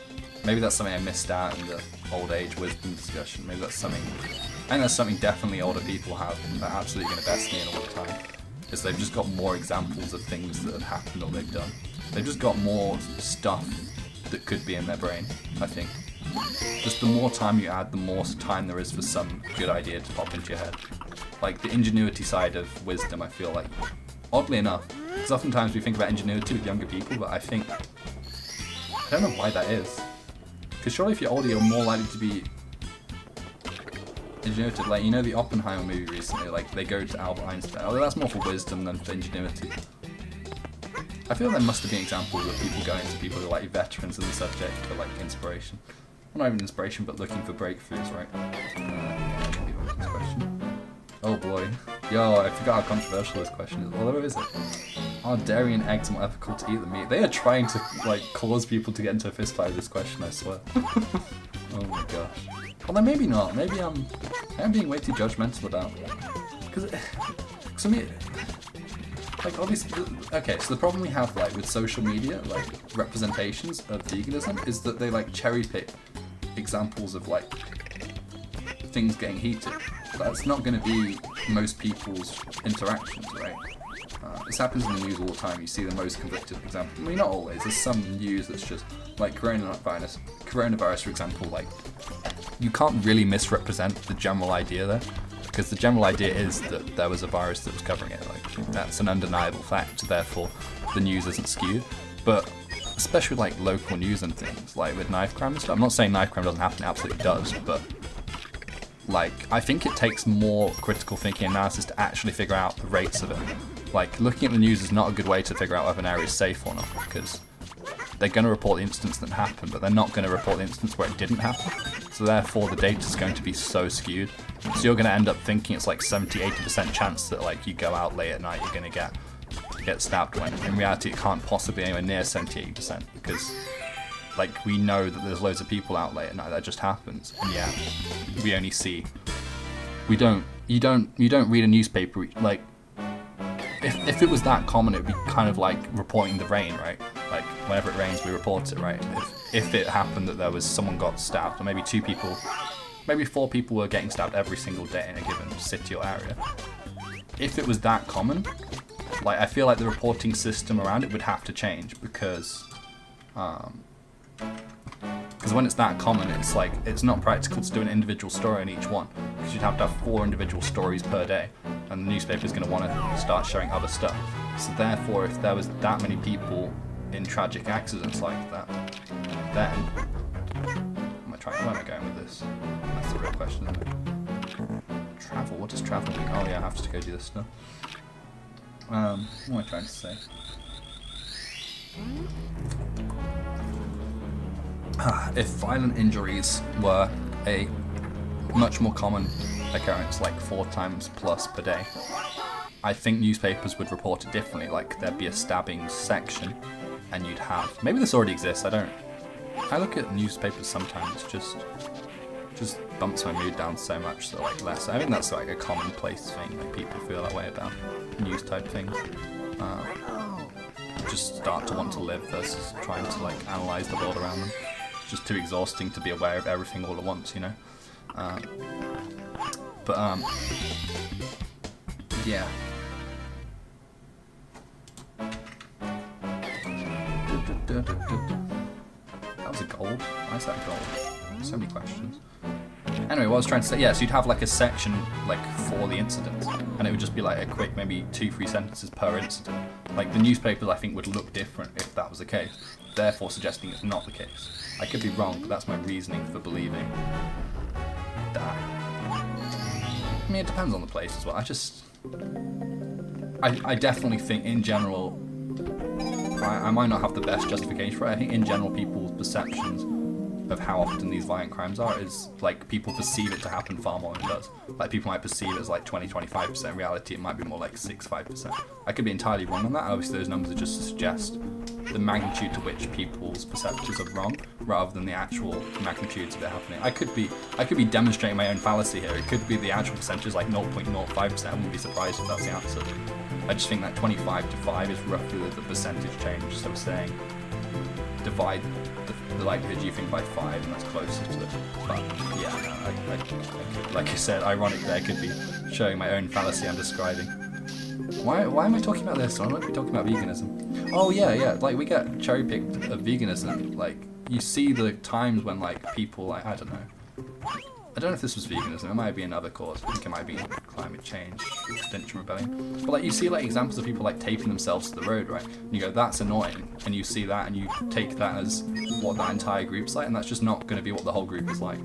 Maybe that's something I missed out in the old age wisdom discussion. Maybe that's something, I think that's something definitely older people have that are absolutely going to best me in all the time. Is they've just got more examples of things that have happened or they've done. They've just got more stuff that could be in their brain, I think. Just the more time you add, the more time there is for some good idea to pop into your head. Like the ingenuity side of wisdom, I feel like, oddly enough, because oftentimes we think about ingenuity with younger people, but I don't know why that is. Because surely if you're older, you're more likely to be ingenuity. Like, you know the Oppenheimer movie recently, like they go to Albert Einstein. Although that's more for wisdom than for ingenuity. I feel there must have been examples of people going to people who are like veterans of the subject for like inspiration. Well, not even inspiration, but looking for breakthroughs, right? This question. Oh boy. Yo, I forgot how controversial this question is. Although, is it? Are dairy and eggs more ethical to eat than meat? They are trying to like cause people to get into a fist fight with this question, I swear. Oh my gosh. Although maybe not. Maybe I'm being way too judgmental about it. Because I mean, like obviously, okay, so the problem we have like with social media, like representations of veganism, is that they like cherry pick examples of like things getting heated. That's not going to be most people's interactions, right? This happens in the news all the time. You see the most conflicted example. I mean, not always. There's some news that's just like coronavirus, for example. Like, you can't really misrepresent the general idea there, because the general idea is that there was a virus that was covering it. Like, that's an undeniable fact. Therefore, the news isn't skewed. But especially like local news and things, like with knife crime and stuff. I'm not saying knife crime doesn't happen. It absolutely does, but like, I think it takes more critical thinking and analysis to actually figure out the rates of it. Like, looking at the news is not a good way to figure out whether an area is safe or not, because they're going to report the instance that happened, but they're not going to report the instance where it didn't happen. So therefore, the data is going to be so skewed. So you're going to end up thinking it's like 70-80% chance that like you go out late at night, you're going to get stabbed, when in reality it can't possibly be anywhere near 70-80%, because like we know that there's loads of people out late at night, that just happens, and yeah, we only see. You don't read a newspaper like. If it was that common, it would be kind of like reporting the rain, right? Like, whenever it rains, we report it, right? If it happened that there was someone got stabbed, or maybe 2 people, maybe 4 people were getting stabbed every single day in a given city or area. If it was that common, like, I feel like the reporting system around it would have to change, because when it's that common, it's like, it's not practical to do an individual story on each one, because you'd have to have 4 individual stories per day, and the newspaper's going to want to start showing other stuff. So therefore, if there was that many people in tragic accidents like that, then where am I going with this? That's the real question, isn't it? Travel, what does travel mean? Oh yeah, I have to go do this stuff. What am I trying to say? If violent injuries were a much more common occurrence, like 4 times plus per day, I think newspapers would report it differently. Like, there'd be a stabbing section, and you'd have, maybe this already exists, I look at newspapers sometimes, just bumps my mood down so much that like less. I think that's like a commonplace thing, like people feel that way about news type things. Just start to want to live versus trying to like analyze the world around them. It's just too exhausting to be aware of everything all at once, you know. Yeah. That was a gold. Why is that gold? So many questions. Anyway, what I was trying to say, yeah, so you'd have like a section like for the incident, and it would just be like a quick maybe 2-3 sentences per incident. Like, the newspapers I think would look different if that was the case, therefore suggesting it's not the case. I could be wrong, but that's my reasoning for believing that. I mean, it depends on the place as well. I definitely think in general, I might not have the best justification for it. I think in general people's perceptions of how often these violent crimes are is like people perceive it to happen far more than it does. Like people might perceive it as like 20-25%. In reality, it might be more like 6-5%. I could be entirely wrong on that. Obviously, those numbers are just to suggest the magnitude to which people's perceptions are wrong, rather than the actual magnitudes of it happening. I could be demonstrating my own fallacy here. It could be the actual percentage like 0.05%. I wouldn't be surprised if that's the answer. I just think that 25 to 5 is roughly the percentage change. So saying divide the likelihood you think by 5, and that's closer to it. But yeah, no, I could, like I said, ironically, I could be showing my own fallacy I'm describing. Why am I talking about this? I'm not talking about veganism. Oh yeah, like we get cherry picked of veganism. Like you see the times when like people, like I don't know if this was veganism. It might be another cause. I think it might be climate change, Extinction Rebellion. But like you see like examples of people like taping themselves to the road, right? And you go, that's annoying. And you see that and you take that as what that entire group's like, and that's just not going to be what the whole group is like.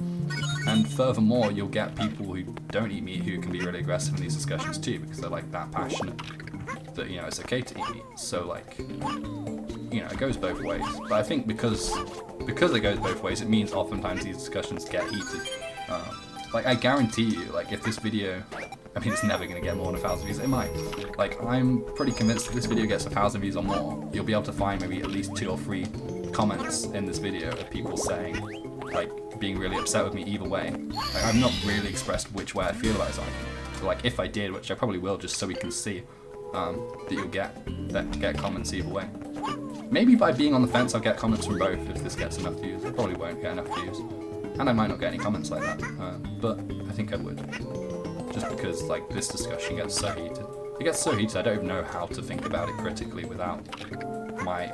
And furthermore, you'll get people who don't eat meat who can be really aggressive in these discussions too, because they're like that passionate that, you know, it's okay to eat meat. So like, you know, it goes both ways. But I think because it goes both ways, it means oftentimes these discussions get heated. Like I guarantee you, like if this video, I mean it's never gonna get more than 1,000 views, it might. Like I'm pretty convinced if this video gets 1,000 views or more, you'll be able to find maybe at least 2 or 3 comments in this video of people saying, like being really upset with me either way. Like I've not really expressed which way I feel about this argument. So like if I did, which I probably will just so we can see, that you'll get comments either way. Maybe by being on the fence I'll get comments from both if this gets enough views. I probably won't get enough views. And I might not get any comments like that, but I think I would. Just because like this discussion gets so heated. It gets so heated I don't even know how to think about it critically without my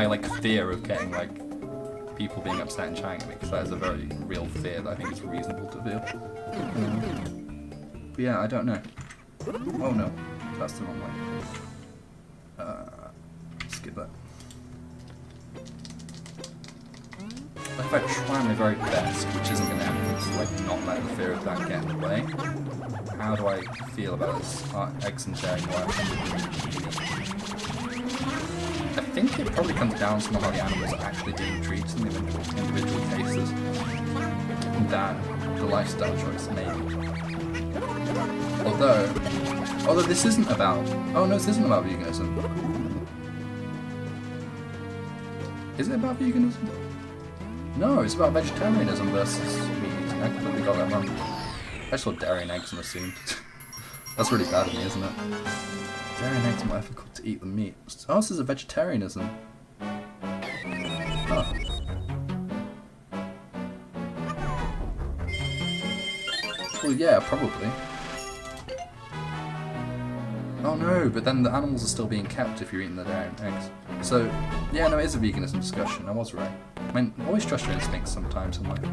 like fear of getting like people being upset and chatting at me, because that is a very real fear that I think is reasonable to feel. But yeah, I don't know. Oh no, that's the wrong way. Skip that. If I try my very best, which isn't going to happen, to like not let the fear of that get in the way, how do I feel about this? Eggs and dairy work. I think it probably comes down to how the animals are actually being treated in the individual cases, than the lifestyle choice, maybe. Although this isn't about. Oh no, this isn't about veganism. Is it about veganism? No, it's about vegetarianism versus meat eating. I completely got that wrong. I just saw dairy and eggs and assumed. That's really bad of me, isn't it? Dairy and eggs are more ethical to eat than meat. Oh, this is a vegetarianism. Oh. Well, yeah, probably. Oh no, but then the animals are still being kept if you're eating the dairy and eggs. So, yeah, no, it is a veganism discussion. I was right. I mean, always trust your instincts sometimes in life.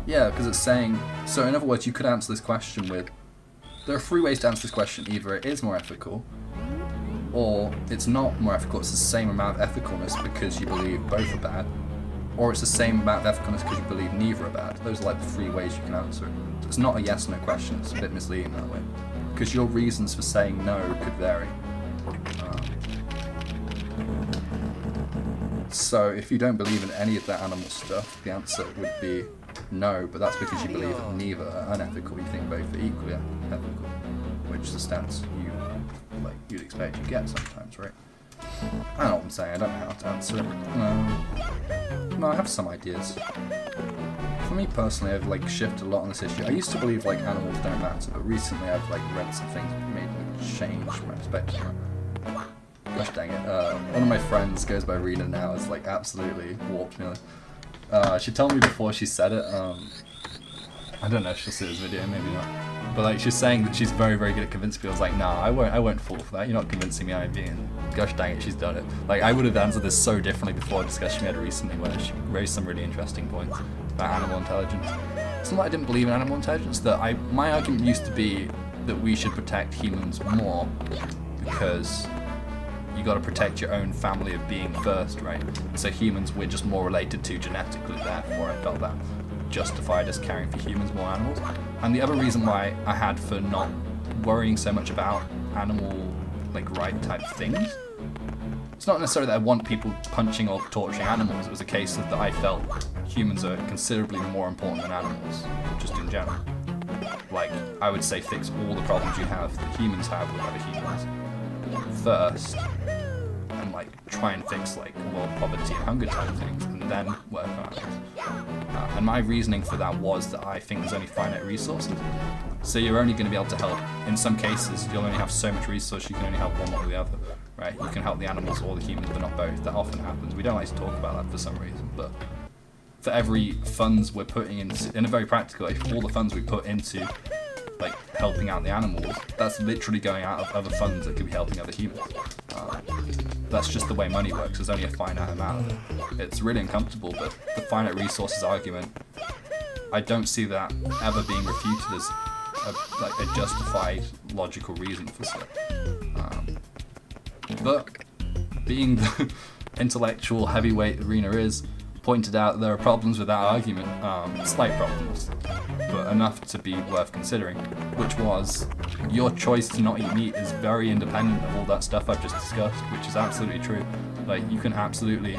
Yeah, because it's saying... So, in other words, you could answer this question with... There are 3 ways to answer this question. Either it is more ethical, or it's not more ethical, it's the same amount of ethicalness because you believe both are bad, or it's the same amount of ethicalness because you believe neither are bad. Those are like the 3 ways you can answer it. So it's not a yes-no question, it's a bit misleading that way. Because your reasons for saying no could vary. So if you don't believe in any of that animal stuff, the answer would be no, but that's because you believe that neither are unethical, you think both are equally ethical, which is a stance you'd expect you get sometimes, right? I know what I'm saying, I don't know how to answer it. No, I have some ideas. For me personally, I've like shifted a lot on this issue. I used to believe like animals don't matter, but recently I've like read some things that made me change my perspective on it. Gosh dang it. One of my friends goes by Rena now, has like absolutely warped me. She told me before she said it, I don't know if she'll see this video, maybe not. But like she's saying that she's very, very good at convincing people. I was like, nah, I won't fall for that. You're not convincing me I'm vegan. Gosh dang it, she's done it. Like I would have answered this so differently before a discussion we had recently where she raised some really interesting points about animal intelligence. It's not that I didn't believe in animal intelligence, that my argument used to be that we should protect humans more because you got to protect your own family of being first, right? So humans we're just more related to genetically, therefore I felt that justified us caring for humans more than animals. And the other reason why I had for not worrying so much about animal like right type things It's not necessarily that I want people punching or torturing animals. It was a case of that I felt humans are considerably more important than animals, just in general. Like, I would say fix all the problems you have that humans have with other humans first, and like try and fix like world poverty and hunger type things, and then work on animals. And my reasoning for that was that I think there's only finite resources, so you're only going to be able to help. In some cases, you'll only have so much resource, you can only help one or the other. Right? You can help the animals or the humans, but not both. That often happens. We don't like to talk about that for some reason, but for every funds we're putting in a very practical way, for all the funds we put into like helping out the animals, that's literally going out of other funds that could be helping other humans. That's just the way money works. There's only a finite amount of it. It's really uncomfortable, but the finite resources argument, I don't see that ever being refuted as a justified logical reason for stuff. But being the intellectual heavyweight Arena is, pointed out that there are problems with that argument, slight problems, but enough to be worth considering, which was your choice to not eat meat is very independent of all that stuff I've just discussed, which is absolutely true. Like, you can absolutely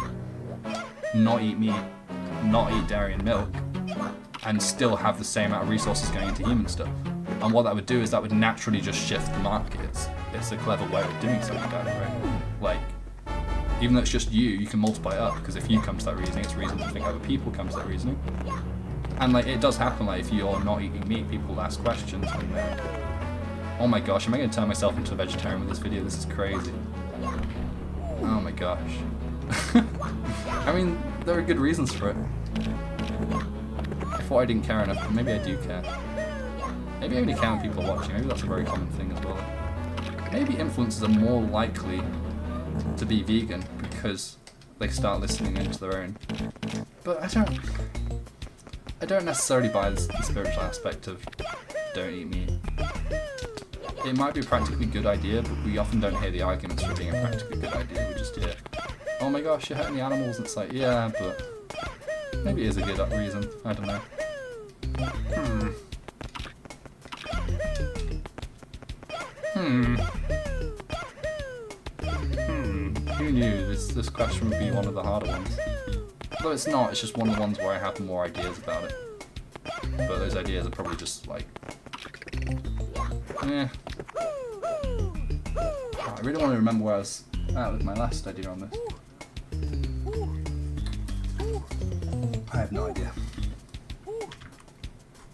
not eat meat, not eat dairy and milk, and still have the same amount of resources going into human stuff. And what that would do is that would naturally just shift the market. It's a clever way of doing something about it, right? Like, even though it's just you can multiply it up, because if you come to that reasoning, it's reason to think other people come to that reasoning. And like, it does happen, like, if you're not eating meat, people ask questions when they're, oh my gosh, am I going to turn myself into a vegetarian with this video? This is crazy. Oh my gosh. I mean, there are good reasons for it. I thought I didn't care enough, but maybe I do care. Maybe I only care when people are watching. Maybe that's a very common thing as well. Maybe influencers are more likely to be vegan because they start listening into their own. But I don't necessarily buy the spiritual aspect of don't eat meat. It might be a practically good idea, but we often don't hear the arguments for it being a practically good idea. We just hear, oh my gosh, you're hurting the animals. And it's like, yeah, but maybe it is a good reason. I don't know. Who knew this question would be one of the harder ones? Though it's not, it's just one of the ones where I have more ideas about it. But those ideas are probably just like, I really want to remember where I was at with my last idea on this. I have no idea.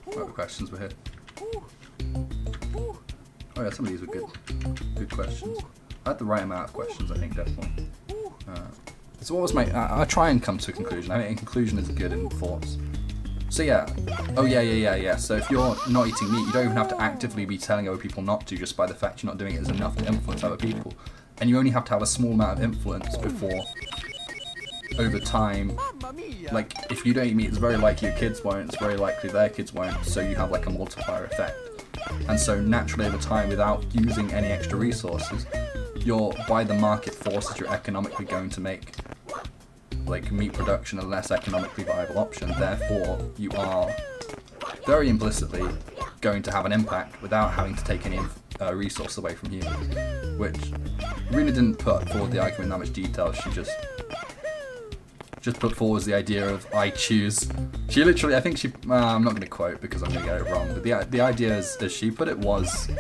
What other questions were here? Oh yeah, some of these were good questions. I had the right amount of questions, I think, definitely. So what was my... I try and come to a conclusion. I think a conclusion is good in thoughts. So yeah. Oh yeah. So if you're not eating meat, you don't even have to actively be telling other people not to, just by the fact you're not doing it is enough to influence other people. And you only have to have a small amount of influence before, over time, like, if you don't eat meat, it's very likely your kids won't, it's very likely their kids won't, so you have like a multiplier effect. And so naturally over time, without using any extra resources, by the market forces, you're economically going to make like meat production a less economically viable option. Therefore, you are very implicitly going to have an impact without having to take any resource away from humans. Which really didn't put forward the argument in that much detail. She just put forward the idea of I choose. She literally, I think she. I'm not going to quote because I'm going to get it wrong. But the idea, as she put it, was,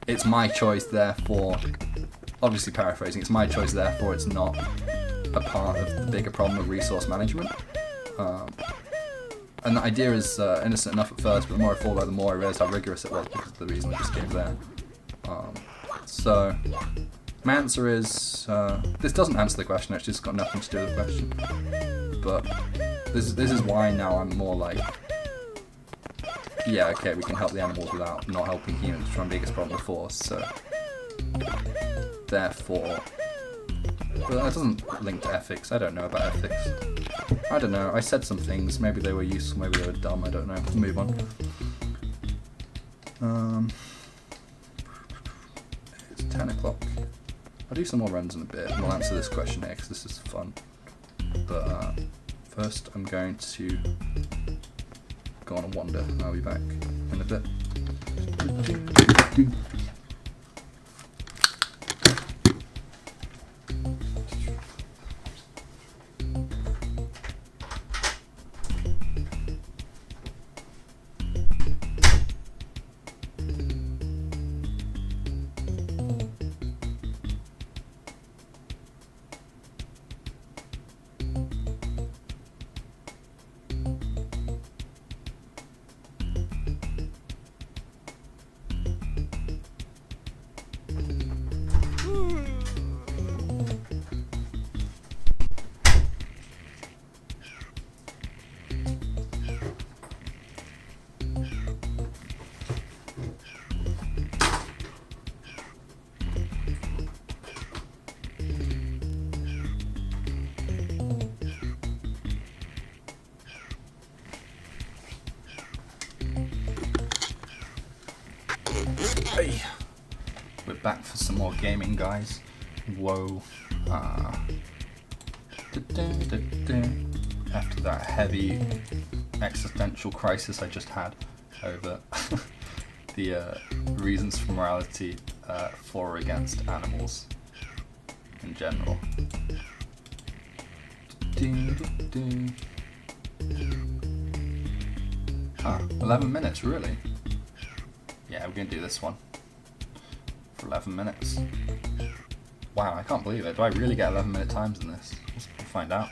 it's my choice. Therefore, obviously paraphrasing, it's my choice. Therefore, it's not a part of the bigger problem of resource management. And the idea is innocent enough at first, but the more I thought about it, the more I realised how rigorous it was because of the reason I just gave there. So, my answer is, this doesn't answer the question, actually, it's got nothing to do with the question. But this is why now I'm more like, yeah, okay, we can help the animals without not helping humans, which was my biggest problem before, so therefore, but that doesn't link to ethics. I don't know about ethics. I don't know, I said some things, maybe they were useful, maybe they were dumb, I don't know. We'll move on. It's 10 o'clock. I'll do some more runs in a bit, and we'll answer this question here, because this is fun. But first I'm going to go on a wander, and I'll be back in a bit. Hey, we're back for some more gaming, guys. Whoa. After that heavy existential crisis I just had over the reasons for morality for or against animals in general. 11 minutes, really? Yeah, we're gonna do this one for 11 minutes. Wow, I can't believe it. Do I really get 11-minute times in this? We'll find out.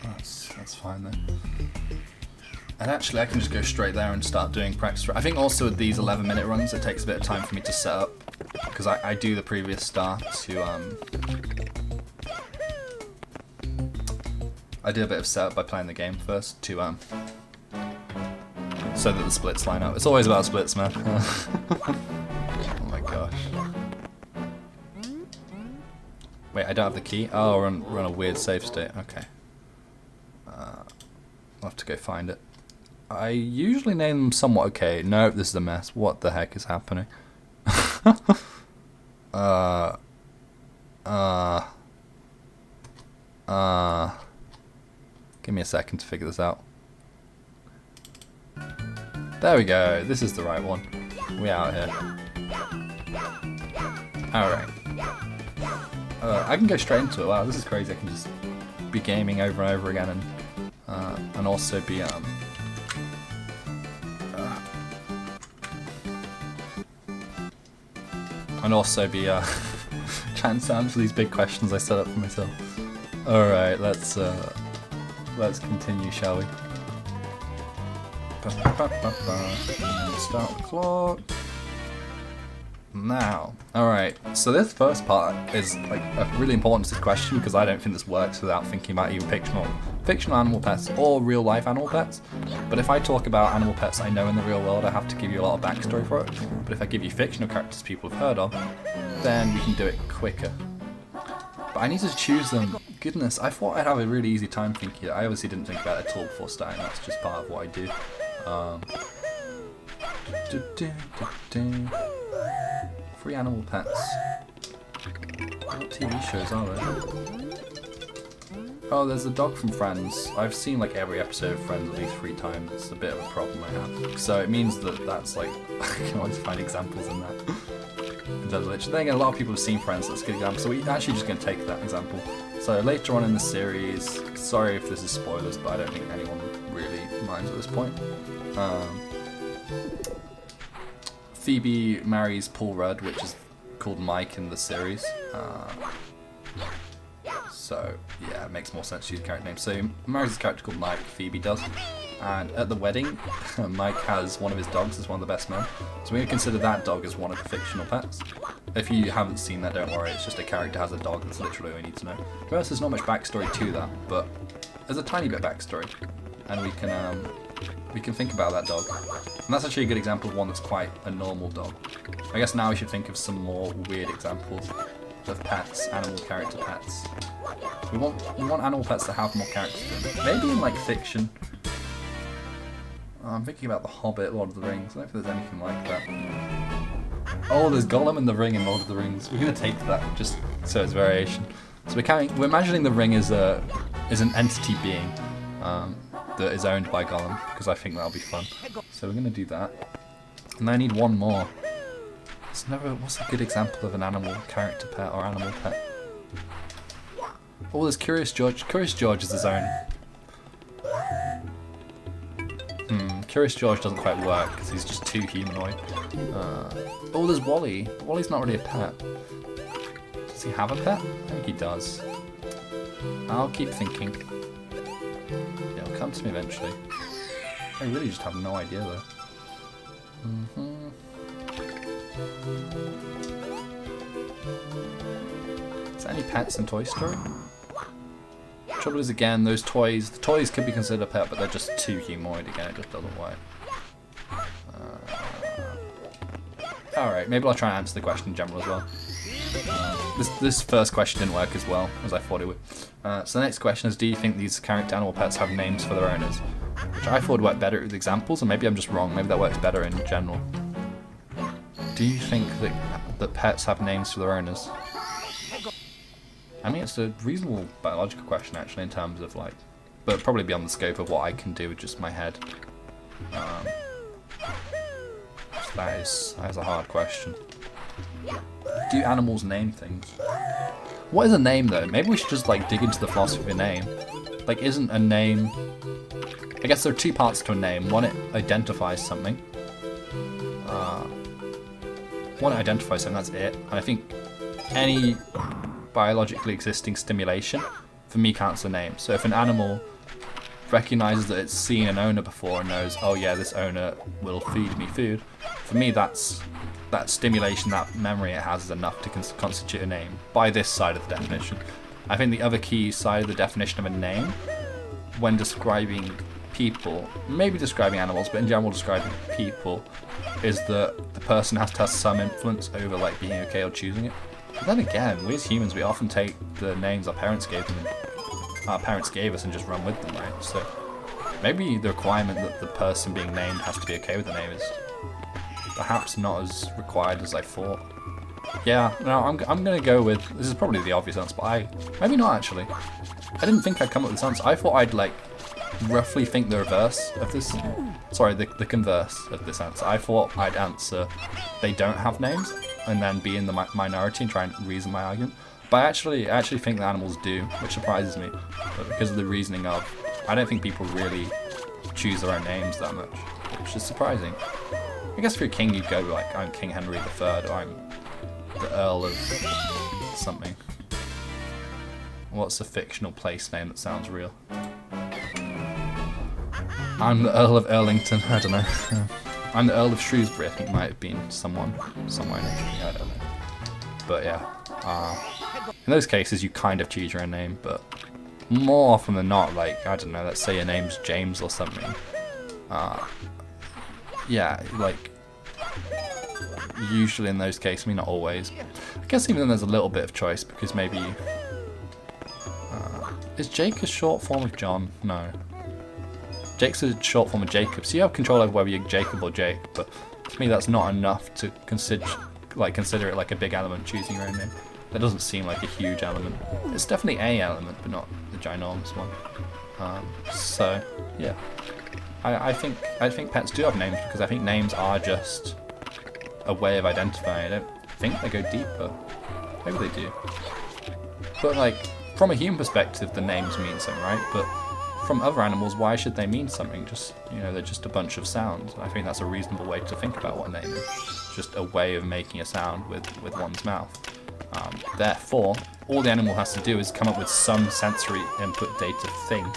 That's fine then. And actually, I can just go straight there and start doing practice. I think also with these 11-minute runs, it takes a bit of time for me to set up, because I do the previous star to I do a bit of setup by playing the game first to so that the splits line up. It's always about splits, man. Oh my gosh. Wait, I don't have the key? Oh, we're on a weird save state. Okay. I'll have to go find it. I usually name them somewhat okay. Nope, this is a mess. What the heck is happening? Give me a second to figure this out. There we go. This is the right one. We out here. Alright. I can go straight into it. Wow, this is crazy. I can just be gaming over and over again and also be trying to answer these big questions I set up for myself. Alright, let's continue, shall we? Start the clock. Now, alright, so this first part is like really important to this question because I don't think this works without thinking about either fictional animal pets or real life animal pets. But if I talk about animal pets I know in the real world, I have to give you a lot of backstory for it. But if I give you fictional characters people have heard of, then we can do it quicker. But I need to choose them. Goodness, I thought I'd have a really easy time thinking. I obviously didn't think about it at all before starting. That's just part of what I do. Free animal pets. What TV shows are there? Oh, there's a dog from Friends. I've seen like every episode of Friends at least 3 times. It's a bit of a problem I have. So it means that that's like I can always find examples in that. Then again, a lot of people have seen Friends. That's a good example. So we're actually just going to take that example. So later on in the series, sorry if this is spoilers, but I don't think anyone really minds at this point. Phoebe marries Paul Rudd, which is called Mike in the series. So yeah, it makes more sense to use character name. So he marries a character called Mike, Phoebe does. And at the wedding, Mike has one of his dogs as one of the best men. So we're going to consider that dog as one of the fictional pets. If you haven't seen that, don't worry, it's just a character has a dog, that's literally all we need to know. To be honest, there's not much backstory to that, but there's a tiny bit of backstory. And we can think about that dog. And that's actually a good example of one that's quite a normal dog. I guess now we should think of some more weird examples of pets, animal character pets. We want animal pets that have more characters in them. Maybe in like fiction. I'm thinking about The Hobbit, Lord of the Rings. I don't think there's anything like that. Oh, there's Gollum and the Ring in Lord of the Rings. We're gonna take that just so it's variation. So we're imagining the Ring is an entity being that is owned by Gollum because I think that'll be fun. So we're gonna do that. And I need one more. What's a good example of an animal character pet or animal pet? Oh, there's Curious George. Curious George is his own. Curious George doesn't quite work because he's just too humanoid. Oh, there's Wally. Wally's not really a pet. Does he have a pet? I think he does. I'll keep thinking. It'll come to me eventually. I really just have no idea though. Is there any pets in Toy Story? Trouble is, again, the toys could be considered a pet, but they're just too humanoid. Again, it just doesn't work. Alright, maybe I'll try and answer the question in general as well. This first question didn't work as well as I thought it would. So the next question is, do you think these character animal pets have names for their owners? Which I thought would work better with examples, and maybe I'm just wrong. Maybe that works better in general. Do you think that pets have names for their owners? I mean, it's a reasonable biological question actually in terms of like, but probably beyond the scope of what I can do with just my head. So that is a hard question. Do animals name things? What is a name though? Maybe we should just like dig into the philosophy of a name. Like, isn't a name... I guess there are two parts to a name. One, it identifies something. One, it identifies something, that's it. And I think any biologically existing stimulation, for me, counts as a name. So if an animal recognizes that it's seen an owner before and knows, oh yeah, this owner will feed me food, for me that's that stimulation, that memory it has is enough to constitute a name by this side of the definition. I think the other key side of the definition of a name, when describing people, maybe describing animals, but in general describing people, is that the person has to have some influence over like being okay or choosing it. But then again, we as humans, we often take the names our parents gave us and just run with them, right? So maybe the requirement that the person being named has to be okay with the name is perhaps not as required as I thought. Yeah, no, I'm gonna go with, this is probably the obvious answer, but maybe not actually. I didn't think I'd come up with this answer. I thought I'd like roughly think the reverse of this. Sorry, the converse of this answer. I thought I'd answer they don't have names and then be in the minority and try and reason my argument. But I actually think that animals do, which surprises me. But because of the reasoning of, I don't think people really choose their own names that much, which is surprising. I guess for a king you'd go like, I'm King Henry III, or I'm the Earl of something. What's a fictional place name that sounds real? I'm the Earl of Erlington, I don't know. I'm the Earl of Shrewsbury, I think might have been someone somewhere in history, I don't know. But yeah, in those cases you kind of choose your own name, but more often than not, like, I don't know, let's say your name's James or something. Yeah, like, usually in those cases, I mean not always. I guess even then there's a little bit of choice because maybe... is Jake a short form of John? No. Jake's a short form of Jacob, so you have control over whether you're Jacob or Jake, but to me that's not enough to consider it like a big element, choosing your own name. That doesn't seem like a huge element. It's definitely a element, but not the ginormous one. So, yeah. I think pets do have names because I think names are just a way of identifying. I don't think they go deeper. Maybe they do. But like, from a human perspective, the names mean something, right? But from other animals, why should they mean something? Just, you know, they're just a bunch of sounds. I think that's a reasonable way to think about what a name is. Just a way of making a sound with one's mouth. Therefore, all the animal has to do is come up with some sensory input data thing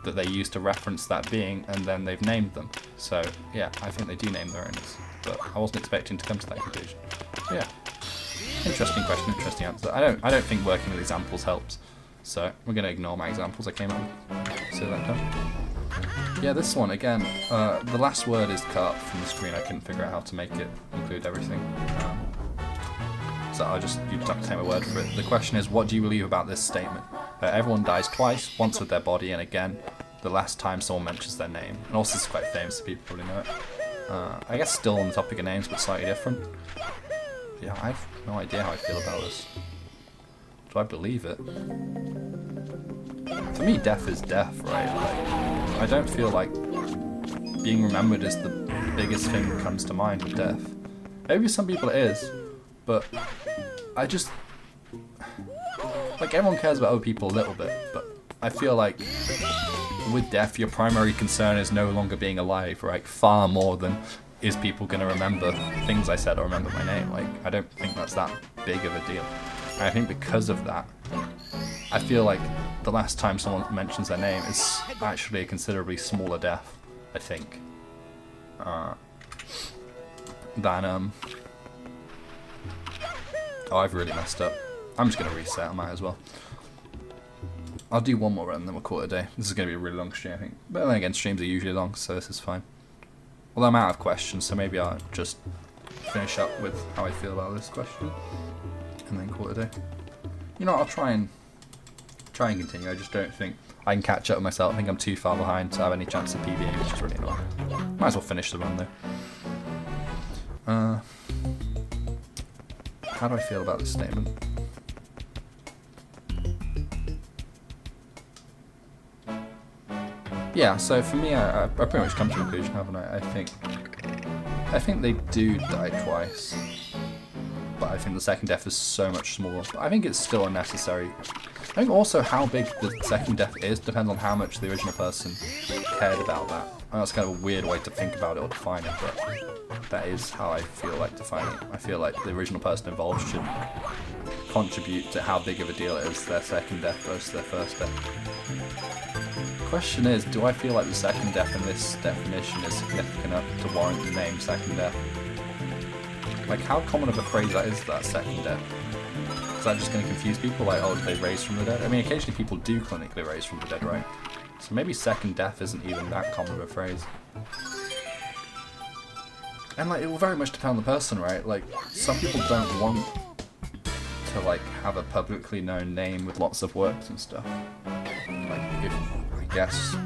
that they use to reference that being, and then they've named them. So yeah, I think they do name their owners, but I wasn't expecting to come to that conclusion. Yeah, interesting question, interesting answer. I don't think working with examples helps, so we're going to ignore my examples I came up with. So that done. Yeah, this one again. The last word is cut from the screen. I couldn't figure out how to make it include everything. So you just have to take my word for it. The question is, what do you believe about this statement? Everyone dies twice, once with their body, and again, the last time someone mentions their name. And also, this is quite famous, so people probably know it. I guess still on the topic of names, but slightly different. Yeah, I have no idea how I feel about this. Do I believe it? For me, death is death, right? Like, I don't feel like being remembered is the biggest thing that comes to mind with death. Maybe some people it is, but I just... Like, everyone cares about other people a little bit, but I feel like with death, your primary concern is no longer being alive, right? Far more than is people going to remember things I said or remember my name. Like, I don't think that's that big of a deal. And I think because of that, I feel like the last time someone mentions their name is actually a considerably smaller death, I think, than, oh, I've really messed up. I'm just going to reset, I might as well. I'll do one more run and then we'll call it a day. This is going to be a really long stream, I think. But then again, streams are usually long, so this is fine. Although I'm out of questions, so maybe I'll just finish up with how I feel about this question and then call it a day. You know what, I'll try and continue. I just don't think I can catch up with myself. I think I'm too far behind to have any chance of PBing, which is really annoying. Might as well finish the run though. how do I feel about this statement? Yeah, so for me, I pretty much come to a conclusion, haven't I? I think they do die twice, but I think the second death is so much smaller. But I think it's still unnecessary. I think also how big the second death is depends on how much the original person cared about that. And that's kind of a weird way to think about it or define it, but that is how I feel like defining it. I feel like the original person involved should contribute to how big of a deal it is their second death versus their first death. The question is, do I feel like the second death in this definition is significant enough to warrant the name second death? Like, how common of a phrase that is, that second death? Is that just going to confuse people? Like, oh, did they raise from the dead? I mean, occasionally people do clinically raise from the dead, right? So maybe second death isn't even that common of a phrase. And like, it will very much depend on the person, right? Like, some people don't want to like have a publicly known name with lots of works and stuff. Like, if I guess,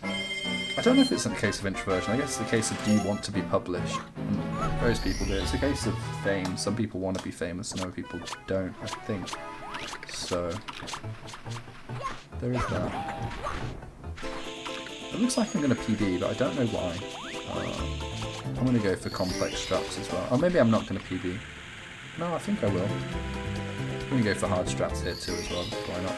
I don't know if it's a case of introversion. I guess it's a case of do you want to be published? And most people do. It's a case of fame. Some people want to be famous and other people don't, I think. So there is that. It looks like I'm going to PB, but I don't know why. I'm going to go for complex struts as well. Or maybe I'm not going to PB. No, I think I will. I'm going to go for hard strats here too as well. Why not?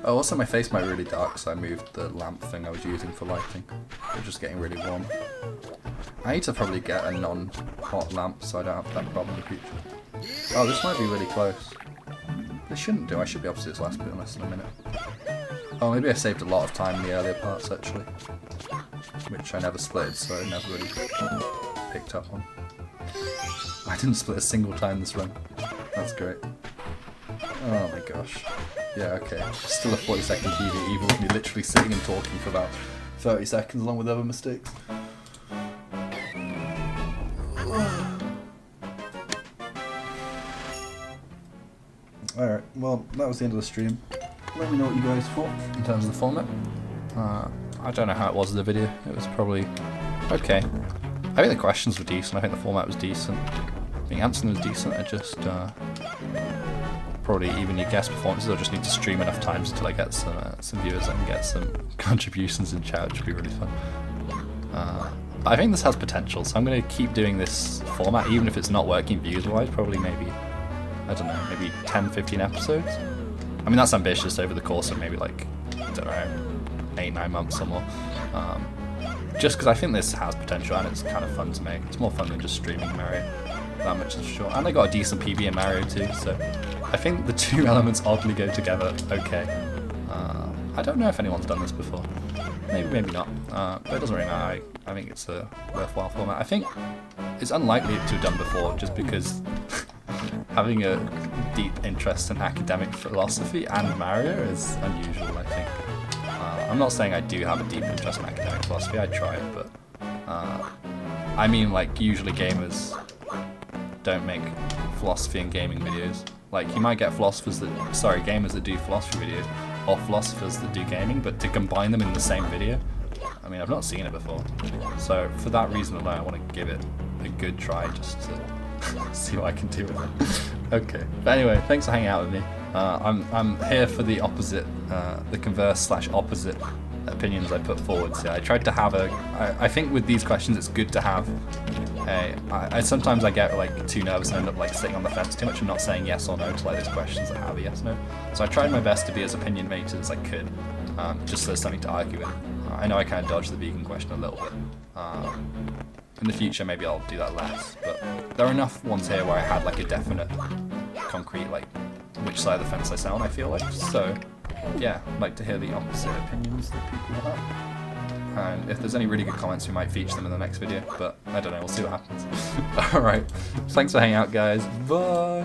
Oh, also my face might be really dark, so I moved the lamp thing I was using for lighting. It's just getting really warm. I need to probably get a non-hot lamp so I don't have that problem in the future. Oh, this might be really close. This shouldn't do. I should be able to do this last bit in less than a minute. Oh, maybe I saved a lot of time in the earlier parts actually, which I never split, so I never really picked up on. I didn't split a single time this run. That's great. Oh my gosh. Yeah, okay. Still a 40-second PB, even with me literally sitting and talking for about 30 seconds along with other mistakes. Alright, well, that was the end of the stream. Let me know what you guys thought in terms of the format. I don't know how it was in the video. It was probably okay. I think the questions were decent. I think the format was decent. I think answering was decent. I just probably even your guest performances, I'll just need to stream enough times until I get some viewers and get some contributions in chat, which would be really fun. But I think this has potential, so I'm going to keep doing this format, even if it's not working views-wise, probably maybe, I don't know, maybe 10, 15 episodes. I mean, that's ambitious over the course of maybe like, I don't know, 8, 9 months or more. Just because I think this has potential and it's kind of fun to make. It's more fun than just streaming Mario, that much is sure. And I got a decent PB in Mario too, so I think the two elements oddly go together okay. I don't know if anyone's done this before. Maybe not, but it doesn't really matter. I think it's a worthwhile format. I think it's unlikely to have done before just because having a deep interest in academic philosophy and Mario is unusual, I think. I'm not saying I do have a deep interest in academic philosophy, I try it, but I mean, like, usually gamers don't make philosophy and gaming videos. Like, you might get gamers that do philosophy videos, or philosophers that do gaming, but to combine them in the same video, I mean, I've not seen it before. So for that reason alone, I want to give it a good try just to see what I can do with it. Okay, but anyway, thanks for hanging out with me. I'm here for the opposite, the converse/opposite opinions I put forward. So I tried to have I think with these questions it's good to have sometimes I get like too nervous and end up like sitting on the fence too much and not saying yes or no to like those questions that have a yes no. So I tried my best to be as opinionated as I could, just so there's something to argue with. I know I kind of dodged the vegan question a little bit. In the future maybe I'll do that less, but there are enough ones here where I had like a definite, concrete like which side of the fence I sat on, I feel like. So yeah, I'd like to hear the opposite opinions that people have. And if there's any really good comments, we might feature them in the next video, but I don't know, we'll see what happens. Alright, thanks for hanging out guys, bye!